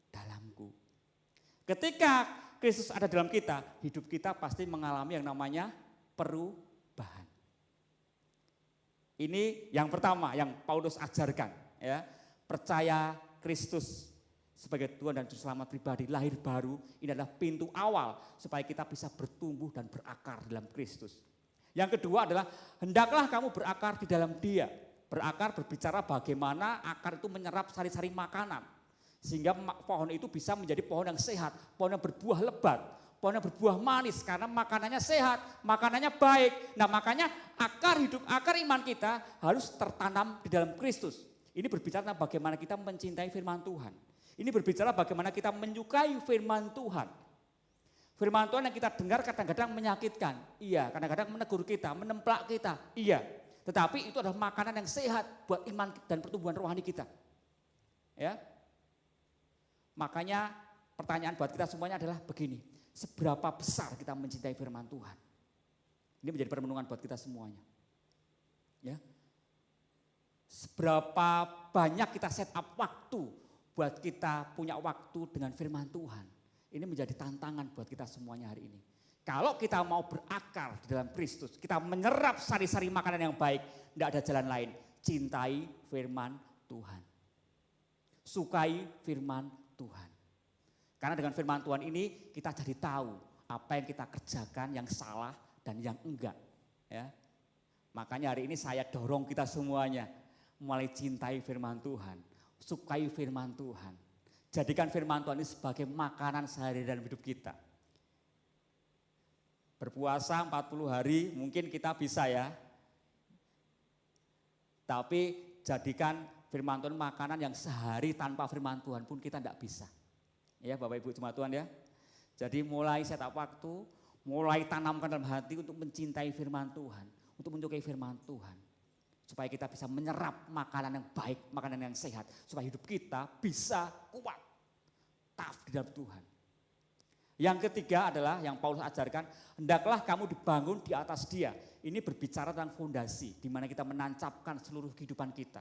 dalamku. Ketika Kristus ada dalam kita, hidup kita pasti mengalami yang namanya perubahan. Ini yang pertama yang Paulus ajarkan, ya. Percaya Kristus sebagai Tuhan dan Juru Selamat pribadi, lahir baru, ini adalah pintu awal supaya kita bisa bertumbuh dan berakar dalam Kristus. Yang kedua adalah hendaklah kamu berakar di dalam Dia. Berakar berbicara bagaimana akar itu menyerap sari-sari makanan. Sehingga pohon itu bisa menjadi pohon yang sehat, pohon yang berbuah lebat, pohon yang berbuah manis karena makanannya sehat, makanannya baik. Nah, makanya akar hidup, akar iman kita harus tertanam di dalam Kristus. Ini berbicara tentang bagaimana kita mencintai firman Tuhan. Ini berbicara bagaimana kita menyukai firman Tuhan. Firman Tuhan yang kita dengar kadang-kadang menyakitkan. Iya, kadang-kadang menegur kita, menemplak kita. Iya, tetapi itu adalah makanan yang sehat buat iman dan pertumbuhan rohani kita. Ya. Makanya pertanyaan buat kita semuanya adalah begini. Seberapa besar kita mencintai firman Tuhan? Ini menjadi perenungan buat kita semuanya. Ya. Seberapa banyak kita set up waktu buat kita punya waktu dengan firman Tuhan. Ini menjadi tantangan buat kita semuanya hari ini. Kalau kita mau berakar di dalam Kristus, kita menyerap sari-sari makanan yang baik, tidak ada jalan lain. Cintai firman Tuhan. Sukai firman Tuhan. Karena dengan firman Tuhan ini kita jadi tahu apa yang kita kerjakan yang salah dan yang enggak. Ya. Makanya hari ini saya dorong kita semuanya mulai cintai firman Tuhan. Sukai firman Tuhan. Jadikan firman Tuhan ini sebagai makanan sehari dalam hidup kita. Berpuasa 40 hari mungkin kita bisa ya. Tapi jadikan firman Tuhan makanan yang sehari tanpa firman Tuhan pun kita tidak bisa. Ya Bapak Ibu Jemaat Tuhan ya. Jadi mulai set up waktu, mulai tanamkan dalam hati untuk mencintai firman Tuhan. Untuk menyukai firman Tuhan. Supaya kita bisa menyerap makanan yang baik, makanan yang sehat. Supaya hidup kita bisa kuat, tough di dalam Tuhan. Yang ketiga adalah yang Paulus ajarkan, hendaklah kamu dibangun di atas Dia. Ini berbicara tentang fondasi, di mana kita menancapkan seluruh kehidupan kita.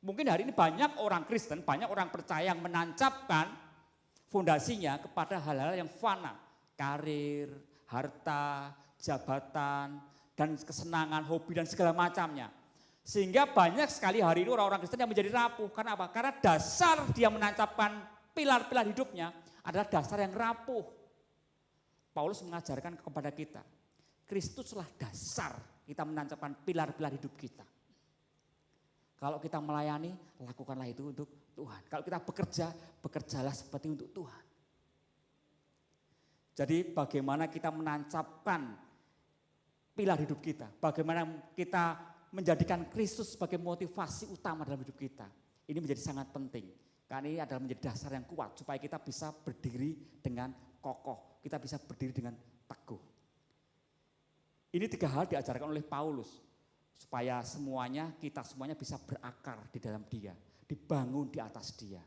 Mungkin hari ini banyak orang Kristen, banyak orang percaya yang menancapkan fondasinya kepada hal-hal yang fana. Karir, harta, jabatan, dan kesenangan, hobi dan segala macamnya. Sehingga banyak sekali hari ini orang-orang Kristen yang menjadi rapuh. Karena apa? Karena dasar dia menancapkan pilar-pilar hidupnya adalah dasar yang rapuh. Paulus mengajarkan kepada kita, Kristuslah dasar kita menancapkan pilar-pilar hidup kita. Kalau kita melayani, lakukanlah itu untuk Tuhan. Kalau kita bekerja, bekerjalah seperti untuk Tuhan. Jadi bagaimana kita menancapkan pilar hidup kita, bagaimana kita menjadikan Kristus sebagai motivasi utama dalam hidup kita. Ini menjadi sangat penting, karena ini adalah menjadi dasar yang kuat supaya kita bisa berdiri dengan kokoh, kita bisa berdiri dengan teguh. Ini 3 hal diajarkan oleh Paulus, supaya kita semuanya bisa berakar di dalam Dia, dibangun di atas Dia.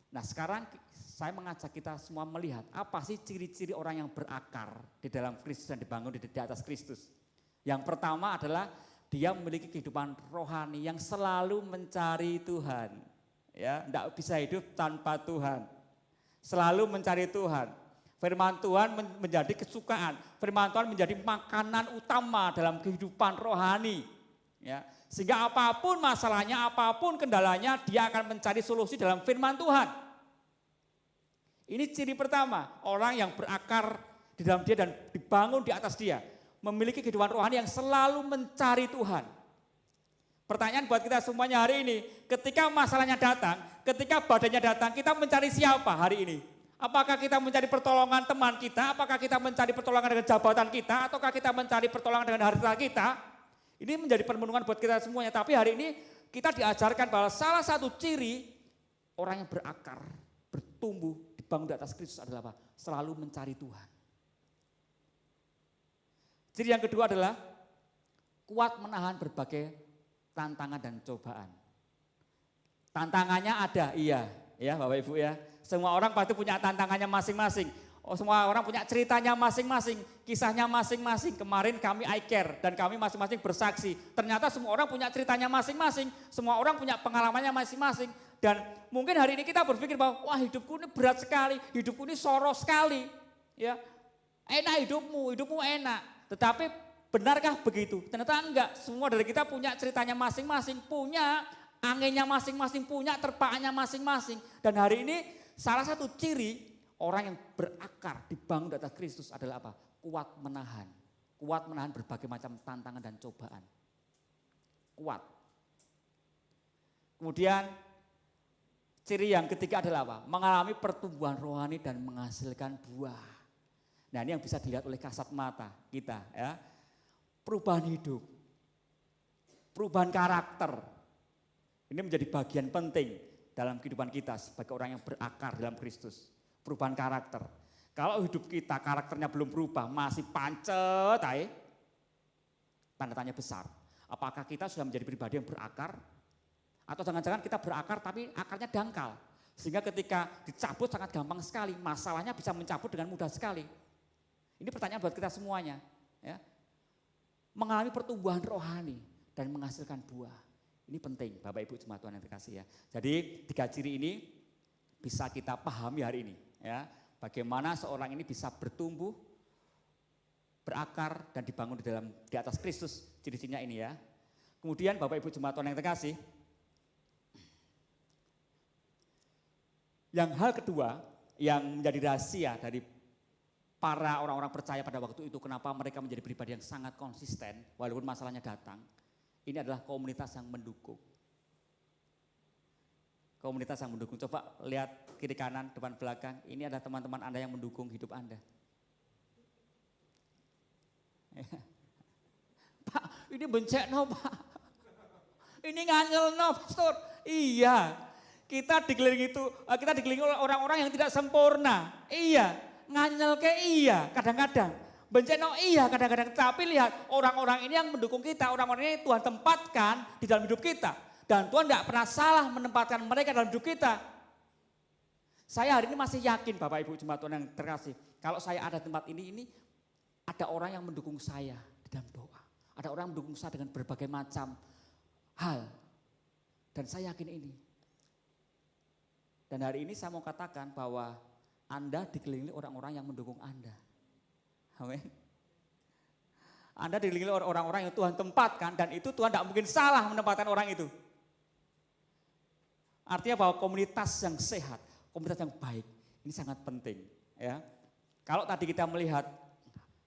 Nah sekarang saya mengajak kita semua melihat apa sih ciri-ciri orang yang berakar di dalam Kristus dan dibangun di atas Kristus. Yang pertama adalah dia memiliki kehidupan rohani yang selalu mencari Tuhan. Ya, tidak bisa hidup tanpa Tuhan. Selalu mencari Tuhan. Firman Tuhan menjadi kesukaan. Firman Tuhan menjadi makanan utama dalam kehidupan rohani. Ya, sehingga apapun masalahnya, apapun kendalanya, dia akan mencari solusi dalam firman Tuhan. Ini ciri pertama, orang yang berakar di dalam Dia dan dibangun di atas Dia. Memiliki kehidupan rohani yang selalu mencari Tuhan. Pertanyaan buat kita semuanya hari ini, ketika masalahnya datang, ketika badainya datang, kita mencari siapa hari ini? Apakah kita mencari pertolongan teman kita? Apakah kita mencari pertolongan dengan jabatan kita? Ataukah kita mencari pertolongan dengan harta kita? Ini menjadi perenungan buat kita semuanya. Tapi hari ini kita diajarkan bahwa salah satu ciri orang yang berakar, bertumbuh, dibangun di atas Kristus adalah apa? Selalu mencari Tuhan. Ciri yang kedua adalah kuat menahan berbagai tantangan dan cobaan. Tantangannya ada, iya, ya Bapak Ibu ya. Semua orang pasti punya tantangannya masing-masing. Semua orang punya ceritanya masing-masing, kisahnya masing-masing. Kemarin kami iCare dan kami masing-masing bersaksi. Ternyata semua orang punya ceritanya masing-masing, semua orang punya pengalamannya masing-masing. Dan mungkin hari ini kita berpikir bahwa wah hidupku ini berat sekali, hidupku ini sorot sekali. Ya, enak hidupmu enak. Tetapi benarkah begitu? Ternyata enggak, semua dari kita punya ceritanya masing-masing, punya anginnya masing-masing, punya terpaannya masing-masing. Dan hari ini salah satu ciri orang yang berakar dibangun di atas Kristus adalah apa? Kuat menahan berbagai macam tantangan dan cobaan. Kuat. Kemudian ciri yang ketiga adalah apa? Mengalami pertumbuhan rohani dan menghasilkan buah. Nah ini yang bisa dilihat oleh kasat mata kita ya. Perubahan hidup, perubahan karakter. Ini menjadi bagian penting dalam kehidupan kita sebagai orang yang berakar dalam Kristus. Perubahan karakter. Kalau hidup kita karakternya belum berubah, masih pancet, tanda tanya besar. Apakah kita sudah menjadi pribadi yang berakar? Atau jangan-jangan kita berakar tapi akarnya dangkal. Sehingga ketika dicabut sangat gampang sekali, masalahnya bisa mencabut dengan mudah sekali. Ini pertanyaan buat kita semuanya. Ya. Mengalami pertumbuhan rohani dan menghasilkan buah. Ini penting Bapak Ibu jemaat Tuhan yang terkasih ya. Jadi 3 ciri ini bisa kita pahami hari ini. Ya. Bagaimana seorang ini bisa bertumbuh, berakar dan dibangun di atas Kristus. Ciri-cirinya ini ya. Kemudian Bapak Ibu jemaat Tuhan yang terkasih. Yang hal kedua yang menjadi rahasia dari para orang-orang percaya pada waktu itu, kenapa mereka menjadi pribadi yang sangat konsisten walaupun masalahnya datang, ini adalah komunitas yang mendukung. Komunitas yang mendukung, coba lihat kiri kanan, depan belakang, ini adalah teman-teman Anda yang mendukung hidup Anda. Pak, ini bencekno Pak, ini nganyelno Pastor, iya. Kita dikelilingi oleh orang-orang yang tidak sempurna, iya. Nganyel ke iya kadang-kadang, bencana iya kadang-kadang, tapi lihat orang-orang ini yang mendukung kita, orang-orang ini Tuhan tempatkan di dalam hidup kita. Dan Tuhan tidak pernah salah menempatkan mereka dalam hidup kita. Saya hari ini masih yakin Bapak Ibu jemaat Tuhan yang terkasih, kalau saya ada di tempat ini ada orang yang mendukung saya di dalam doa. Ada orang yang mendukung saya dengan berbagai macam hal. Dan saya yakin ini. Dan hari ini saya mau katakan bahwa Anda dikelilingi orang-orang yang mendukung Anda. Amin. Anda dikelilingi oleh orang-orang yang Tuhan tempatkan dan itu Tuhan tidak mungkin salah menempatkan orang itu. Artinya bahwa komunitas yang sehat, komunitas yang baik, ini sangat penting. Ya. Kalau tadi kita melihat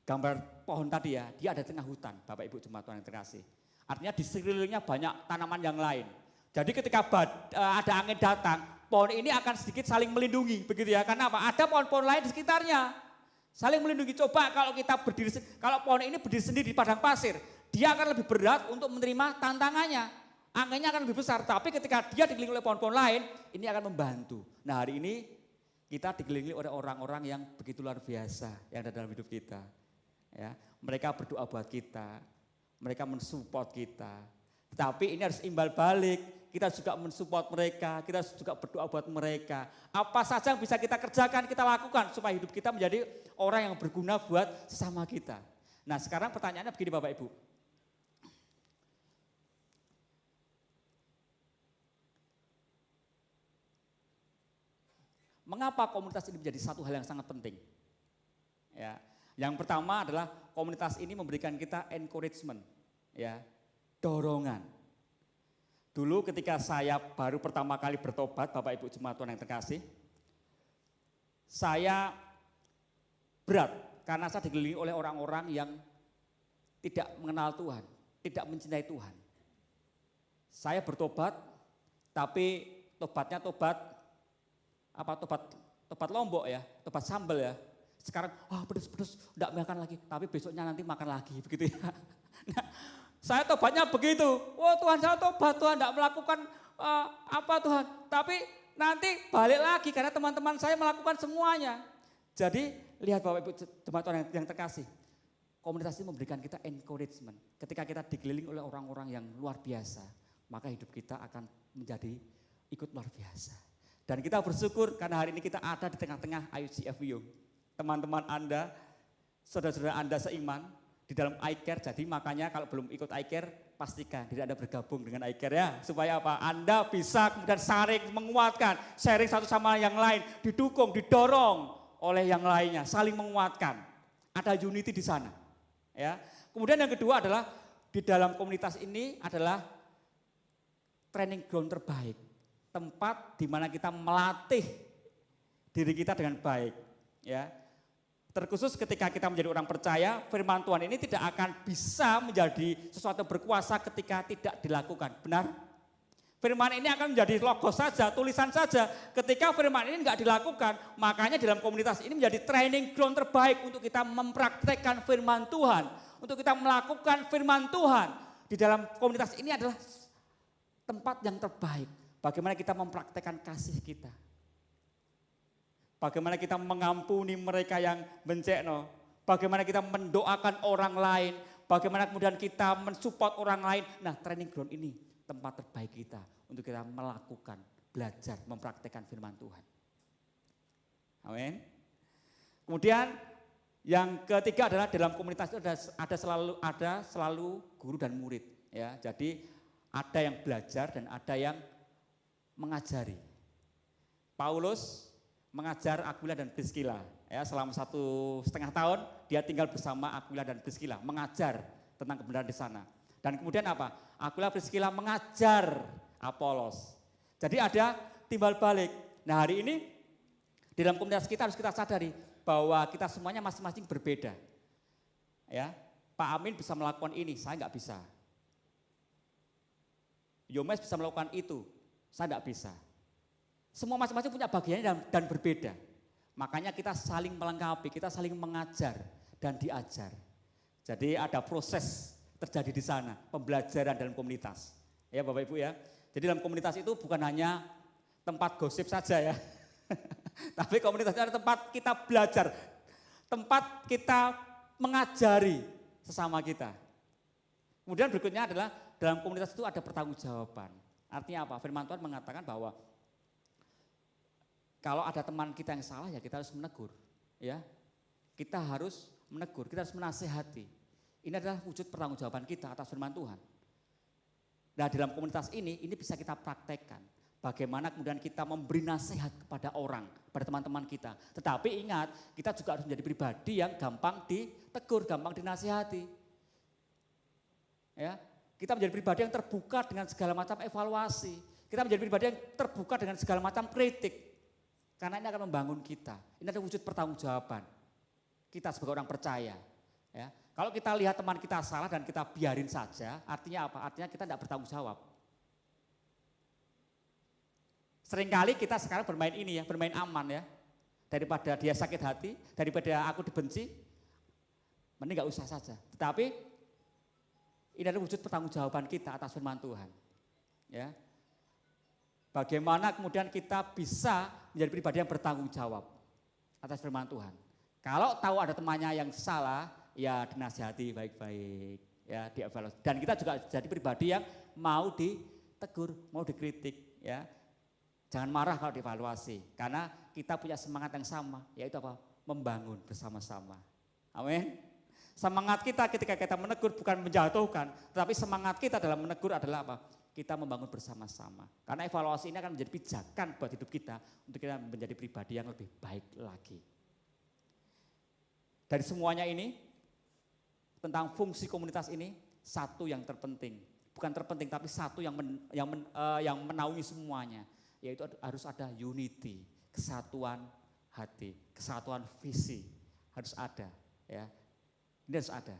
gambar pohon tadi ya, dia ada di tengah hutan, Bapak Ibu jemaat Tuhan yang terkasih. Artinya di sekelilingnya banyak tanaman yang lain. Jadi ketika ada angin datang, pohon ini akan sedikit saling melindungi, begitu ya. Karena apa? Ada pohon-pohon lain di sekitarnya, saling melindungi. Coba kalau pohon ini berdiri sendiri di padang pasir, dia akan lebih berat untuk menerima tantangannya. Anginnya akan lebih besar, tapi ketika dia dikelilingi oleh pohon-pohon lain, ini akan membantu. Nah hari ini kita dikelilingi oleh orang-orang yang begitu luar biasa yang ada dalam hidup kita. Ya, mereka berdoa buat kita, mereka mensupport kita. Tetapi ini harus imbal balik, kita juga mensupport mereka, kita juga berdoa buat mereka. Apa saja yang bisa kita kerjakan, kita lakukan supaya hidup kita menjadi orang yang berguna buat sesama kita. Nah sekarang pertanyaannya begini Bapak Ibu. Mengapa komunitas ini menjadi satu hal yang sangat penting? Ya, yang pertama adalah komunitas ini memberikan kita encouragement, ya, dorongan. Dulu ketika saya baru pertama kali bertobat, Bapak Ibu jemaat Tuhan yang terkasih, saya berat karena saya dikelilingi oleh orang-orang yang tidak mengenal Tuhan, tidak mencintai Tuhan. Saya bertobat, tapi tobatnya tobat lombok ya, tobat sambal ya. Sekarang pedes, enggak makan lagi, tapi besoknya nanti makan lagi begitu ya. Nah, saya tobatnya begitu. Tuhan saya tobat, Tuhan enggak melakukan Tuhan. Tapi nanti balik lagi karena teman-teman saya melakukan semuanya. Jadi lihat Bapak Ibu jemaat Tuhan yang terkasih. Komunitas ini memberikan kita encouragement. Ketika kita dikelilingi oleh orang-orang yang luar biasa, maka hidup kita akan menjadi ikut luar biasa. Dan kita bersyukur karena hari ini kita ada di tengah-tengah ICF Wiyung. Teman-teman Anda, saudara-saudara Anda seiman di dalam iCare. Jadi makanya kalau belum ikut iCare, pastikan diri Anda bergabung dengan iCare ya. Supaya apa? Anda bisa kemudian saling menguatkan, sharing satu sama yang lain, didukung, didorong oleh yang lainnya, saling menguatkan. Ada unity di sana. Ya. Kemudian yang kedua adalah di dalam komunitas ini adalah training ground terbaik. Tempat di mana kita melatih diri kita dengan baik. Ya. Terkhusus ketika kita menjadi orang percaya, firman Tuhan ini tidak akan bisa menjadi sesuatu berkuasa ketika tidak dilakukan. Benar? Firman ini akan menjadi logo saja, tulisan saja. Ketika firman ini enggak dilakukan, makanya dalam komunitas ini menjadi training ground terbaik untuk kita mempraktekkan firman Tuhan. Untuk kita melakukan firman Tuhan. Di dalam komunitas ini adalah tempat yang terbaik. Bagaimana kita mempraktekkan kasih kita. Bagaimana kita mengampuni mereka yang bencekno. Bagaimana kita mendoakan orang lain. Bagaimana kemudian kita mensupport orang lain. Nah training ground ini tempat terbaik kita. Untuk kita melakukan, belajar, mempraktekkan firman Tuhan. Amin. Kemudian yang ketiga adalah dalam komunitas itu ada selalu guru dan murid. Ya, jadi ada yang belajar dan ada yang mengajari. Paulus mengajar Aquila dan Priscilla. Ya, selama 1,5 tahun dia tinggal bersama Aquila dan Priscilla, mengajar tentang kebenaran di sana. Dan kemudian apa? Aquila Priscilla mengajar Apolos. Jadi ada timbal balik. Nah hari ini di dalam komunitas kita harus kita sadari bahwa kita semuanya masing-masing berbeda. Ya, Pak Amin bisa melakukan ini, saya nggak bisa. Yomes bisa melakukan itu, saya tidak bisa. Semua masing-masing punya bagiannya dan berbeda. Makanya kita saling melengkapi, kita saling mengajar dan diajar. Jadi ada proses terjadi di sana, pembelajaran dalam komunitas. Ya Bapak Ibu ya. Jadi dalam komunitas itu bukan hanya tempat gosip saja ya. Tapi komunitas itu adalah tempat kita belajar. Tempat kita mengajari sesama kita. Kemudian berikutnya adalah dalam komunitas itu ada pertanggungjawaban. Artinya apa? Firman Tuhan mengatakan bahwa kalau ada teman kita yang salah ya kita harus menegur, ya. Kita harus menegur, kita harus menasehati. Ini adalah wujud pertanggungjawaban kita atas firman Tuhan. Nah, dalam komunitas ini bisa kita praktekkan. Bagaimana kemudian kita memberi nasihat kepada orang, pada teman-teman kita. Tetapi ingat, kita juga harus menjadi pribadi yang gampang ditegur, gampang dinasihati. Ya, kita menjadi pribadi yang terbuka dengan segala macam evaluasi. Kita menjadi pribadi yang terbuka dengan segala macam kritik. Karena ini akan membangun kita. Ini adalah wujud pertanggungjawaban kita sebagai orang percaya. Ya, kalau kita lihat teman kita salah dan kita biarin saja, artinya apa? Artinya kita tidak bertanggung jawab. Seringkali kita sekarang bermain ini ya, bermain aman ya. Daripada dia sakit hati, daripada aku dibenci, mending gak usah saja. Tetapi ini adalah wujud pertanggungjawaban kita atas firman Tuhan. Ya. Bagaimana kemudian kita bisa menjadi pribadi yang bertanggung jawab atas firman Tuhan. Kalau tahu ada temannya yang salah, ya dinasihati baik-baik, ya dievaluasi. Dan kita juga jadi pribadi yang mau ditegur, mau dikritik, ya. Jangan marah kalau dievaluasi, karena kita punya semangat yang sama, yaitu apa? Membangun bersama-sama. Amin. Semangat kita ketika kita menegur bukan menjatuhkan, tetapi semangat kita dalam menegur adalah apa? Kita membangun bersama-sama. Karena evaluasi ini akan menjadi pijakan buat hidup kita untuk kita menjadi pribadi yang lebih baik lagi. Dari semuanya ini, tentang fungsi komunitas ini, satu yang terpenting. Bukan terpenting, tapi satu yang menaungi semuanya. Yaitu harus ada unity, kesatuan hati, kesatuan visi. Harus ada. Ya. Ini harus ada.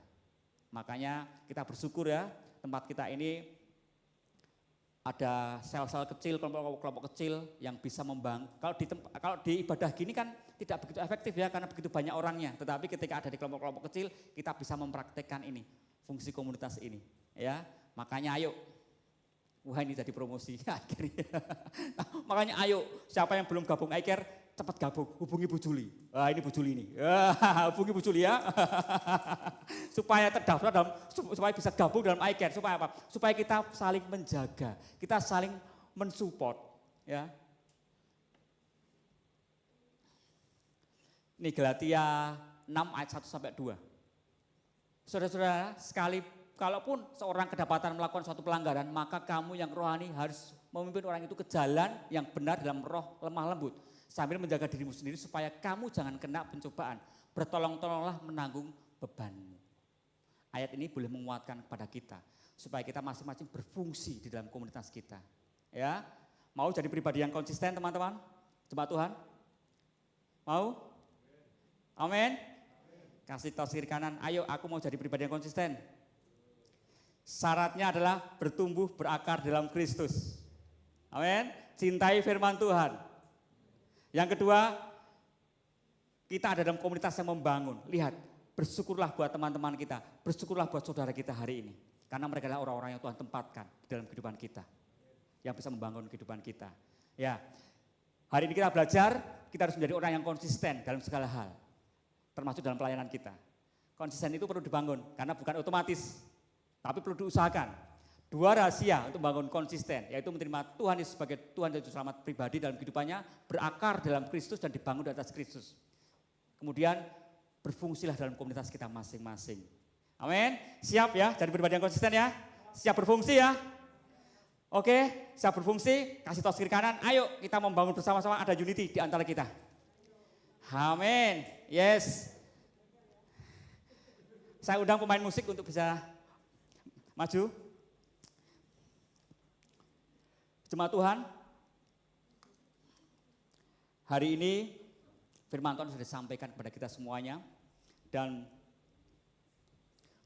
Makanya kita bersyukur ya, tempat kita ini ada sel-sel kecil, kelompok-kelompok kecil yang bisa membangun. Kalau di ibadah gini kan tidak begitu efektif ya karena begitu banyak orangnya. Tetapi ketika ada di kelompok-kelompok kecil kita bisa mempraktekkan ini, fungsi komunitas ini. Ya, makanya ayo. Wah ini jadi promosi akhirnya. Makanya ayo, siapa yang belum gabung iCare cepat gabung, hubungi Bu Juli. Wah ini Bu Juli ini. Hubungi Bu Juli ya. Supaya terdaftar supaya bisa gabung dalam iCare. Supaya apa? Supaya kita saling menjaga, kita saling mensupport. Ya. Ini Galatia 6 ayat 1 sampai 2. Saudara-saudara, kalaupun seorang kedapatan melakukan suatu pelanggaran, maka kamu yang rohani harus memimpin orang itu ke jalan yang benar dalam roh lemah lembut. Sambil menjaga dirimu sendiri supaya kamu jangan kena pencobaan. Bertolong-tolonglah menanggung bebanmu. Ayat ini boleh menguatkan kepada kita. Supaya kita masing-masing berfungsi di dalam komunitas kita. Ya, mau jadi pribadi yang konsisten teman-teman? Jemaat Tuhan? Mau? Amin? Kasih tos kiri kanan, ayo aku mau jadi pribadi yang konsisten. Syaratnya adalah bertumbuh berakar dalam Kristus. Amin. Cintai firman Tuhan. Yang kedua, kita ada dalam komunitas yang membangun. Lihat, bersyukurlah buat teman-teman kita. Bersyukurlah buat saudara kita hari ini. Karena mereka adalah orang-orang yang Tuhan tempatkan dalam kehidupan kita. Yang bisa membangun kehidupan kita. Ya, hari ini kita belajar, kita harus menjadi orang yang konsisten dalam segala hal. Termasuk dalam pelayanan kita. Konsisten itu perlu dibangun, karena bukan otomatis. Tapi perlu diusahakan. Dua rahasia untuk membangun konsisten, yaitu menerima Tuhan Yesus sebagai Tuhan dan Juru Selamat pribadi dalam kehidupannya, berakar dalam Kristus dan dibangun di atas Kristus. Kemudian berfungsilah dalam komunitas kita masing-masing. Amin. Siap ya, jadi pribadi yang konsisten ya. Siap berfungsi ya. Oke, siap berfungsi, kasih tos kiri kanan. Ayo kita membangun bersama-sama, ada unity di antara kita. Amin. Yes. Saya undang pemain musik untuk bisa maju. Jemaat Tuhan, hari ini firman Tuhan sudah disampaikan kepada kita semuanya. Dan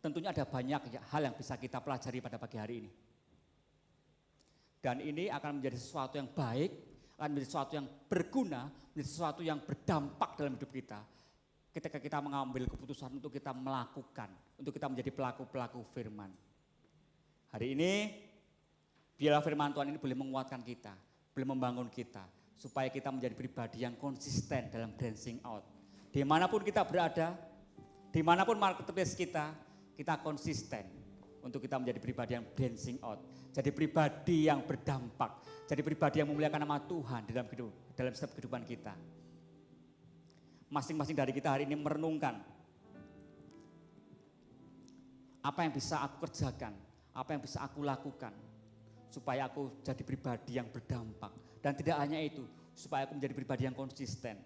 tentunya ada banyak hal yang bisa kita pelajari pada pagi hari ini. Dan ini akan menjadi sesuatu yang baik, akan menjadi sesuatu yang berguna, menjadi sesuatu yang berdampak dalam hidup kita. Ketika kita mengambil keputusan untuk kita melakukan, untuk kita menjadi pelaku-pelaku firman. Hari ini, biarlah firman Tuhan ini boleh menguatkan kita, boleh membangun kita, supaya kita menjadi pribadi yang konsisten dalam dancing out. Dimanapun kita berada, dimanapun marketplace kita konsisten untuk kita menjadi pribadi yang dancing out. Jadi pribadi yang berdampak, jadi pribadi yang memuliakan nama Tuhan dalam setiap kehidupan kita. Masing-masing dari kita hari ini merenungkan, apa yang bisa aku kerjakan, apa yang bisa aku lakukan, supaya aku jadi pribadi yang berdampak. Dan tidak hanya itu, supaya aku menjadi pribadi yang konsisten.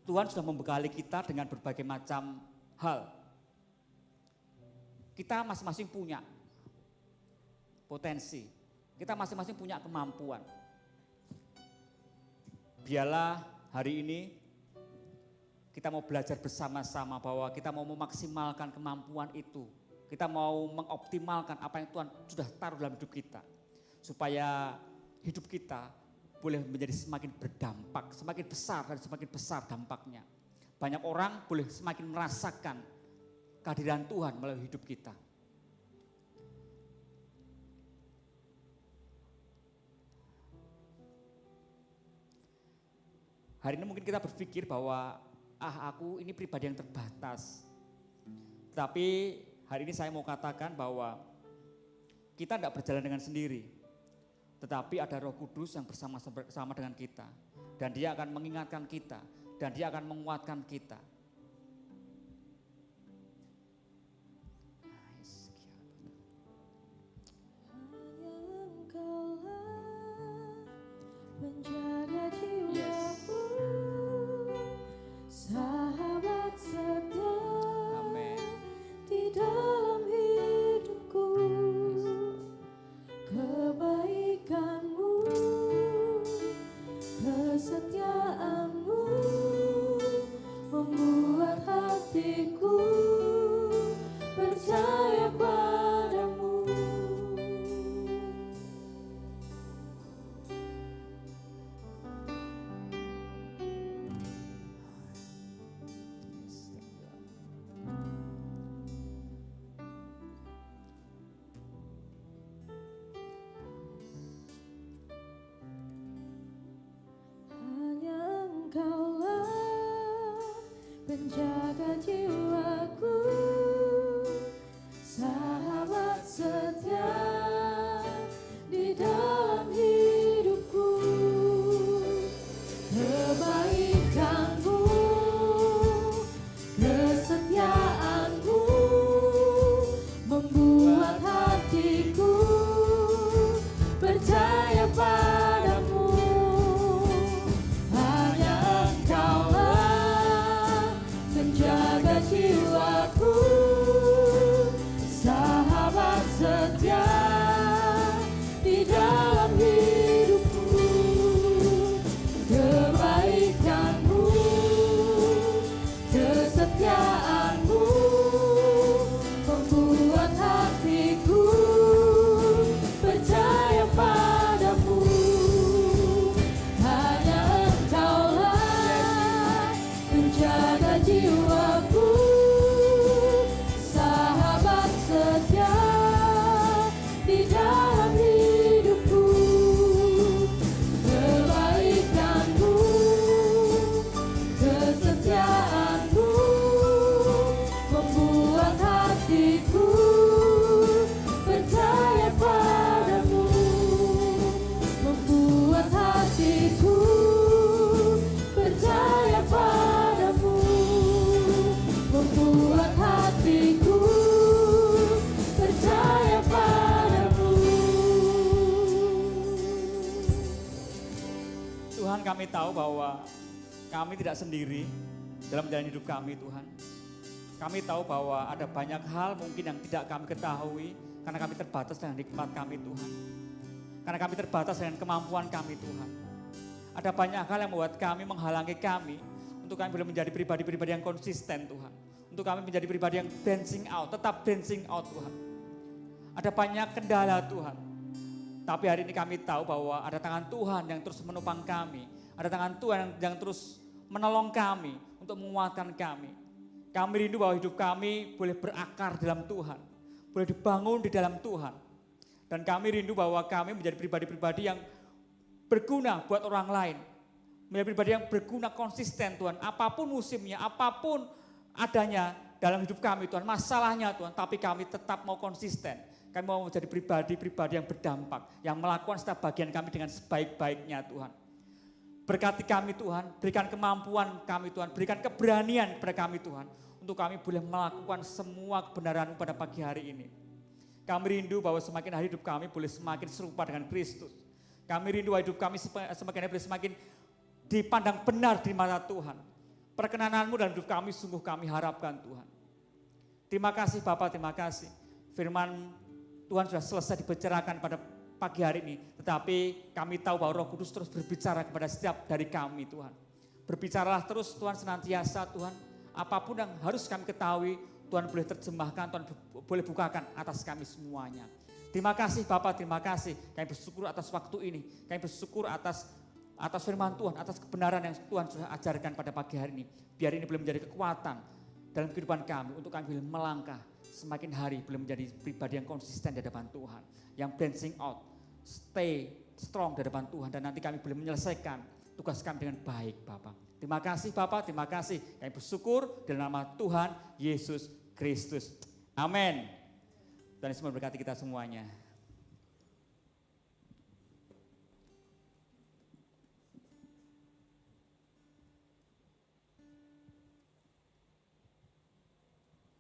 Tuhan sudah membekali kita dengan berbagai macam hal. kita masing-masing punya potensi, kita masing-masing punya kemampuan. Biarlah hari ini kita mau belajar bersama-sama bahwa kita mau memaksimalkan kemampuan itu. Kita mau mengoptimalkan apa yang Tuhan sudah taruh dalam hidup kita. Supaya hidup kita boleh menjadi semakin berdampak, semakin besar dan semakin besar dampaknya. Banyak orang boleh semakin merasakan kehadiran Tuhan melalui hidup kita. Hari ini mungkin kita berpikir bahwa aku ini pribadi yang terbatas. Tapi hari ini saya mau katakan bahwa kita tidak berjalan dengan sendiri. Tetapi ada Roh Kudus yang bersama dengan kita. Dan dia akan mengingatkan kita. Dan dia akan menguatkan kita. Menjaga jiwaku, sahabat setia di dalam hidupku, kebaikanmu, kesetiaanmu membuat hatiku percaya padamu. Penjaga jiwaku, sahabat setia di dalam hidupku, kebaikanmu, kesetiaanmu membuat hatiku percaya padamu. Hanya Engkaulah menjaga jiwaku, sahabat setia di dalam hidupku, kebaikanmu, kesetiaanmu membuat hatiku percaya padamu. Hanya Engkaulah menjaga jiwaku, sahabat setia di dalam hidupku, kebaikanmu, kesetiaanmu membuat hatiku percaya padamu, membuat hatiku percaya padamu, membuat hatiku percaya padamu. Tuhan, kami tahu bahwa kami tidak sendiri dalam menjalani hidup kami, Tuhan. Kami tahu bahwa ada banyak hal mungkin yang tidak kami ketahui karena kami terbatas dengan hikmat kami, Tuhan. Karena kami terbatas dengan kemampuan kami, Tuhan. Ada banyak hal yang membuat kami menghalangi kami untuk kami boleh menjadi pribadi-pribadi yang konsisten, Tuhan. Untuk kami menjadi pribadi yang dancing out, tetap dancing out, Tuhan. Ada banyak kendala, Tuhan. Tapi hari ini kami tahu bahwa ada tangan Tuhan yang terus menopang kami. Ada tangan Tuhan yang terus menolong kami untuk menguatkan kami. Kami rindu bahwa hidup kami boleh berakar dalam Tuhan. Boleh dibangun di dalam Tuhan. Dan kami rindu bahwa kami menjadi pribadi-pribadi yang berguna buat orang lain. Menjadi pribadi yang berguna konsisten, Tuhan. Apapun musimnya, apapun adanya dalam hidup kami, Tuhan. Masalahnya, Tuhan. Tapi kami tetap mau konsisten. Kami mau menjadi pribadi-pribadi yang berdampak. Yang melakukan setiap bagian kami dengan sebaik-baiknya, Tuhan. Berkati kami, Tuhan. Berikan kemampuan kami, Tuhan. Berikan keberanian kepada kami, Tuhan. Untuk kami boleh melakukan semua kebenaran pada pagi hari ini. Kami rindu bahwa semakin hari hidup kami boleh semakin serupa dengan Kristus. Kami rindu bahwa hidup kami semakin hari boleh semakin dipandang benar di mata Tuhan. Perkenanan-Mu dalam hidup kami sungguh kami harapkan, Tuhan. Terima kasih Bapak, terima kasih. firman Tuhan sudah selesai dibicarakan pada pagi hari ini. Tetapi kami tahu bahwa Roh Kudus terus berbicara kepada setiap dari kami Tuhan. Berbicaralah terus Tuhan senantiasa Tuhan. Apapun yang harus kami ketahui Tuhan boleh terjemahkan, Tuhan boleh bukakan atas kami semuanya. Terima kasih Bapak, terima kasih. Kami bersyukur atas waktu ini. Kami bersyukur atas firman Tuhan, atas kebenaran yang Tuhan sudah ajarkan pada pagi hari ini. Biar ini boleh menjadi kekuatan dalam kehidupan kami untuk kami boleh melangkah semakin hari boleh menjadi pribadi yang konsisten di hadapan Tuhan. Yang branching out, stay strong di hadapan Tuhan. Dan nanti kami boleh menyelesaikan tugas kami dengan baik Bapak. Terima kasih Bapak, terima kasih. Kami bersyukur dalam nama Tuhan Yesus Kristus. Amin. Tuhan Yesus memberkati kita semuanya.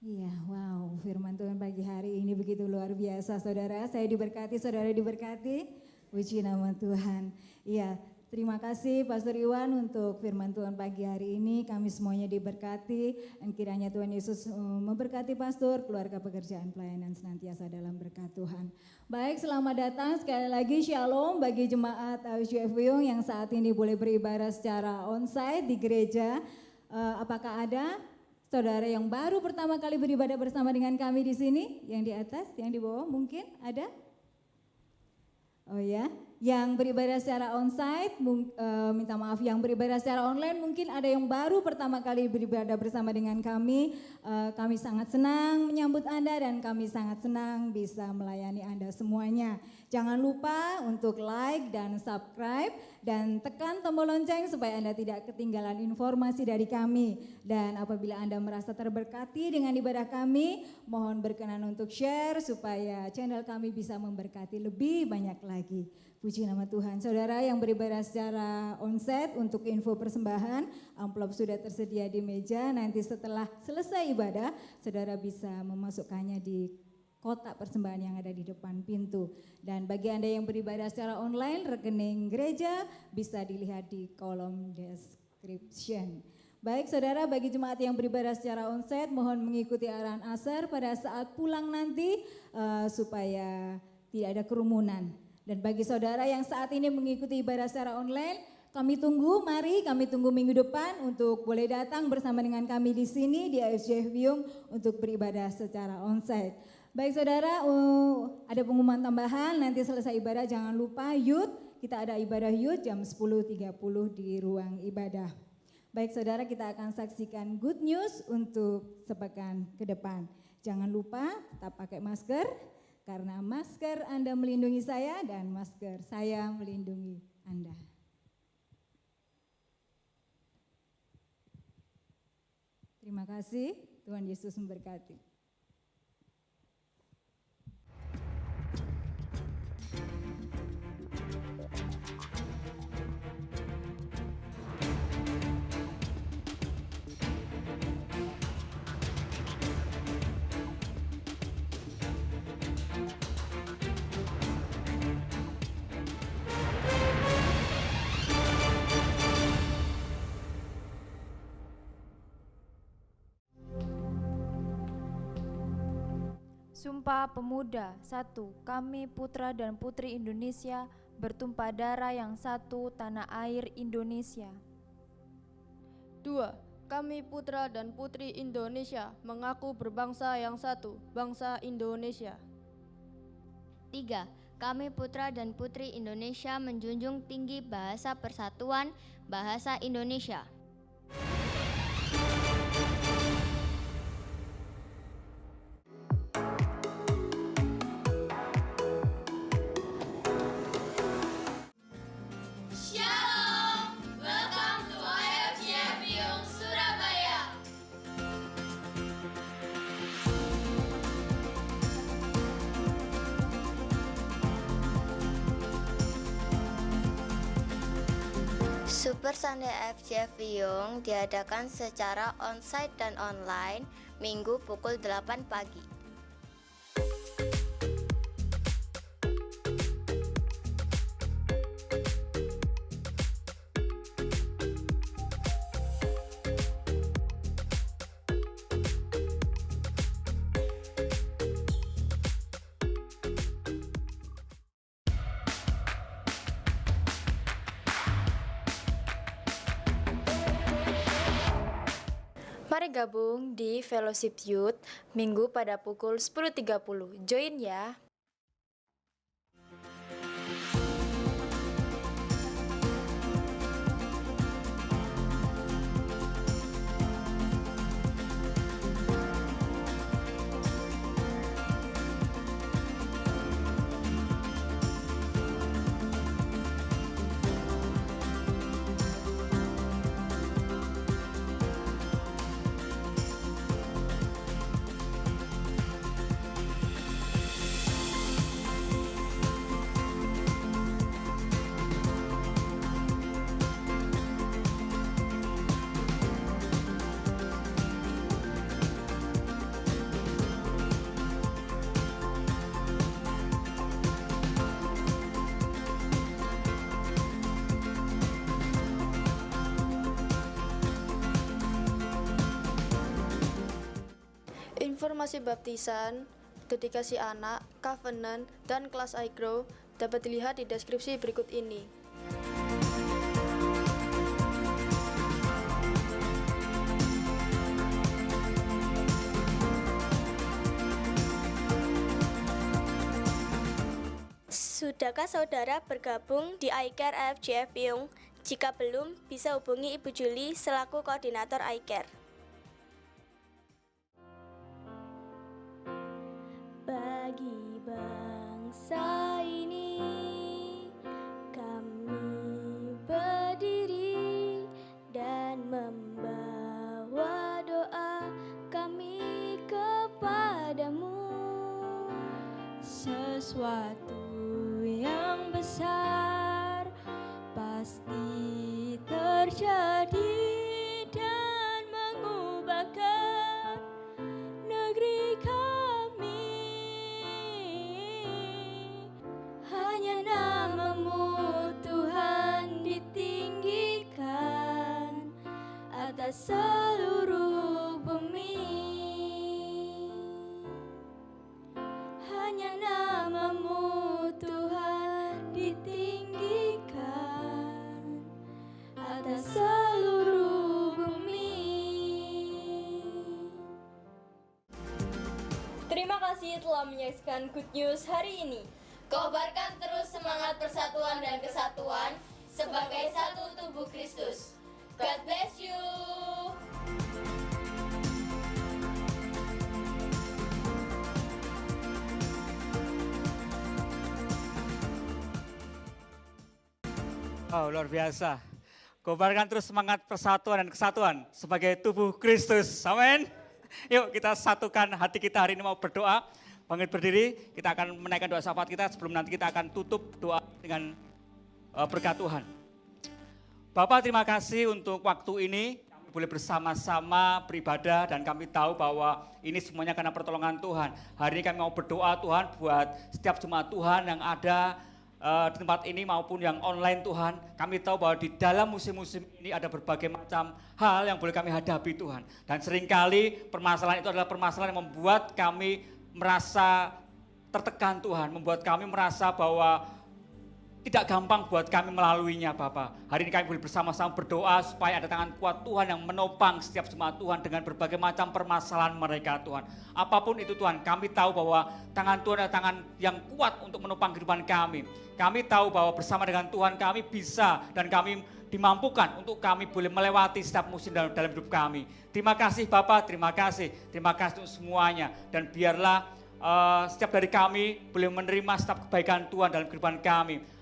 Iya, wow, firman Tuhan pagi hari ini begitu luar biasa saudara. Saya diberkati, saudara diberkati. Puji nama Tuhan. Iya, terima kasih Pastor Iwan untuk firman Tuhan pagi hari ini. Kami semuanya diberkati. Dan kiranya Tuhan Yesus memberkati pastor, keluarga pekerjaan pelayanan senantiasa dalam berkat Tuhan. Baik, selamat datang sekali lagi Shalom bagi jemaat AUCF Wiyung yang saat ini boleh beribadah secara onsite di gereja. Apakah ada saudara yang baru pertama kali beribadah bersama dengan kami di sini? Yang di atas, yang di bawah mungkin ada? Oh ya, yang beribadah secara onsite, minta maaf, yang beribadah secara online mungkin ada yang baru pertama kali beribadah bersama dengan kami. Kami sangat senang menyambut Anda dan kami sangat senang bisa melayani Anda semuanya. Jangan lupa untuk like dan subscribe dan tekan tombol lonceng supaya Anda tidak ketinggalan informasi dari kami. Dan apabila Anda merasa terberkati dengan ibadah kami, mohon berkenan untuk share supaya channel kami bisa memberkati lebih banyak lagi. Puji nama Tuhan. Saudara yang beribadah secara onsite, untuk info persembahan, amplop sudah tersedia di meja. Nanti setelah selesai ibadah, saudara bisa memasukkannya di kotak persembahan yang ada di depan pintu. Dan bagi Anda yang beribadah secara online, rekening gereja bisa dilihat di kolom description. Baik saudara, bagi jemaat yang beribadah secara onsite, mohon mengikuti arahan Asar pada saat pulang nanti supaya tidak ada kerumunan. Dan bagi saudara yang saat ini mengikuti ibadah secara online, kami tunggu minggu depan untuk boleh datang bersama dengan kami di sini di AUCF Wiyung untuk beribadah secara onsite. Baik saudara, ada pengumuman tambahan, nanti selesai ibadah jangan lupa youth, kita ada ibadah youth jam 10.30 di ruang ibadah. Baik saudara, kita akan saksikan good news untuk sepekan ke depan. Jangan lupa tetap pakai masker, karena masker Anda melindungi saya dan masker saya melindungi Anda. Terima kasih, Tuhan Yesus memberkati. Sumpah Pemuda 1. Kami putra dan putri Indonesia bertumpah darah yang satu, tanah air Indonesia. 2. Kami putra dan putri Indonesia mengaku berbangsa yang satu, bangsa Indonesia. 3. Kami putra dan putri Indonesia menjunjung tinggi bahasa persatuan, bahasa Indonesia. Super Sunday FCF Wiyung diadakan secara onsite dan online Minggu pukul 8 pagi. Mari gabung di Fellowship Youth Minggu pada pukul 10.30. Join ya. Informasi baptisan, dedikasi anak, covenant, dan kelas iGrow dapat dilihat di deskripsi berikut ini. Sudahkah saudara bergabung di iCare AFJF Piyung? Jika belum, bisa hubungi Ibu Juli selaku koordinator iCare. Bagi bangsa ini kami berdiri dan membawa doa kami kepadamu. Sesuatu yang besar pasti terjadi dan mengubahkan negeri kami. Hanya namamu Tuhan ditinggikan atas seluruh bumi. Hanya namamu Tuhan ditinggikan atas seluruh bumi. Terima kasih telah menyaksikan Good News hari ini. Kobarkan terus semangat persatuan dan kesatuan sebagai satu tubuh Kristus. God bless you. Oh, luar biasa. Kobarkan terus semangat persatuan dan kesatuan sebagai tubuh Kristus. Amin. Yuk kita satukan hati kita hari ini mau berdoa. Bangkit berdiri, kita akan menaikkan doa syafaat kita sebelum nanti kita akan tutup doa dengan berkat Tuhan. Bapak, terima kasih untuk waktu ini. Kami boleh bersama-sama beribadah dan kami tahu bahwa ini semuanya karena pertolongan Tuhan. Hari ini kami mau berdoa Tuhan buat setiap jemaat Tuhan yang ada di tempat ini maupun yang online Tuhan. Kami tahu bahwa di dalam musim-musim ini ada berbagai macam hal yang boleh kami hadapi Tuhan. Dan seringkali permasalahan itu adalah permasalahan yang membuat kami merasa tertekan Tuhan, membuat kami merasa bahwa tidak gampang buat kami melaluinya Bapak. Hari ini kami boleh bersama-sama berdoa supaya ada tangan kuat Tuhan yang menopang setiap jemaat Tuhan dengan berbagai macam permasalahan mereka Tuhan. Apapun itu Tuhan, kami tahu bahwa tangan Tuhan adalah tangan yang kuat untuk menopang kehidupan kami. Kami tahu bahwa bersama dengan Tuhan kami bisa dan kami dimampukan untuk kami boleh melewati setiap musim dalam hidup kami. Terima kasih Bapak, terima kasih untuk semuanya. Dan biarlah setiap dari kami boleh menerima setiap kebaikan Tuhan dalam kehidupan kami.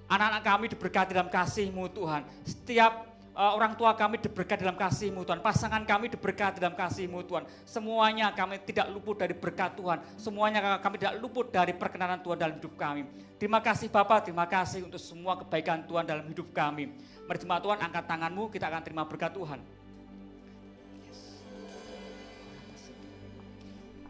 Anak-anak kami diberkati dalam kasih-Mu Tuhan. Setiap orang tua kami diberkati dalam kasih-Mu Tuhan. Pasangan kami diberkati dalam kasih-Mu Tuhan. Semuanya kami tidak luput dari berkat Tuhan. Semuanya kami tidak luput dari perkenanan Tuhan dalam hidup kami. Terima kasih Bapak, terima kasih untuk semua kebaikan Tuhan dalam hidup kami. Mari jemaat Tuhan angkat tanganmu, kita akan terima berkat Tuhan.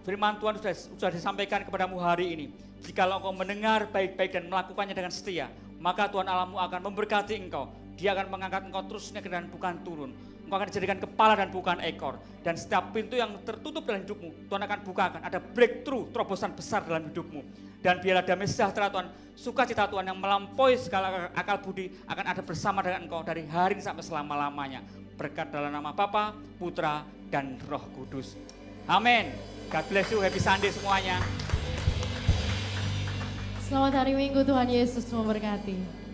Firman Tuhan sudah disampaikan kepadamu hari ini. Jikalau engkau mendengar baik-baik dan melakukannya dengan setia, maka Tuhan Allahmu akan memberkati engkau. Dia akan mengangkat engkau terus naik dan bukan turun. Engkau akan dijadikan kepala dan bukan ekor. Dan setiap pintu yang tertutup dalam hidupmu, Tuhan akan bukakan. Ada breakthrough, terobosan besar dalam hidupmu. Dan biarlah damai sejahtera Tuhan, sukacita Tuhan yang melampaui segala akal budi akan ada bersama dengan engkau dari hari ini sampai selama-lamanya. Berkat dalam nama Bapa, Putra, dan Roh Kudus. Amin. God bless you, happy Sunday semuanya. Selamat hari Minggu, Tuhan Yesus memberkati.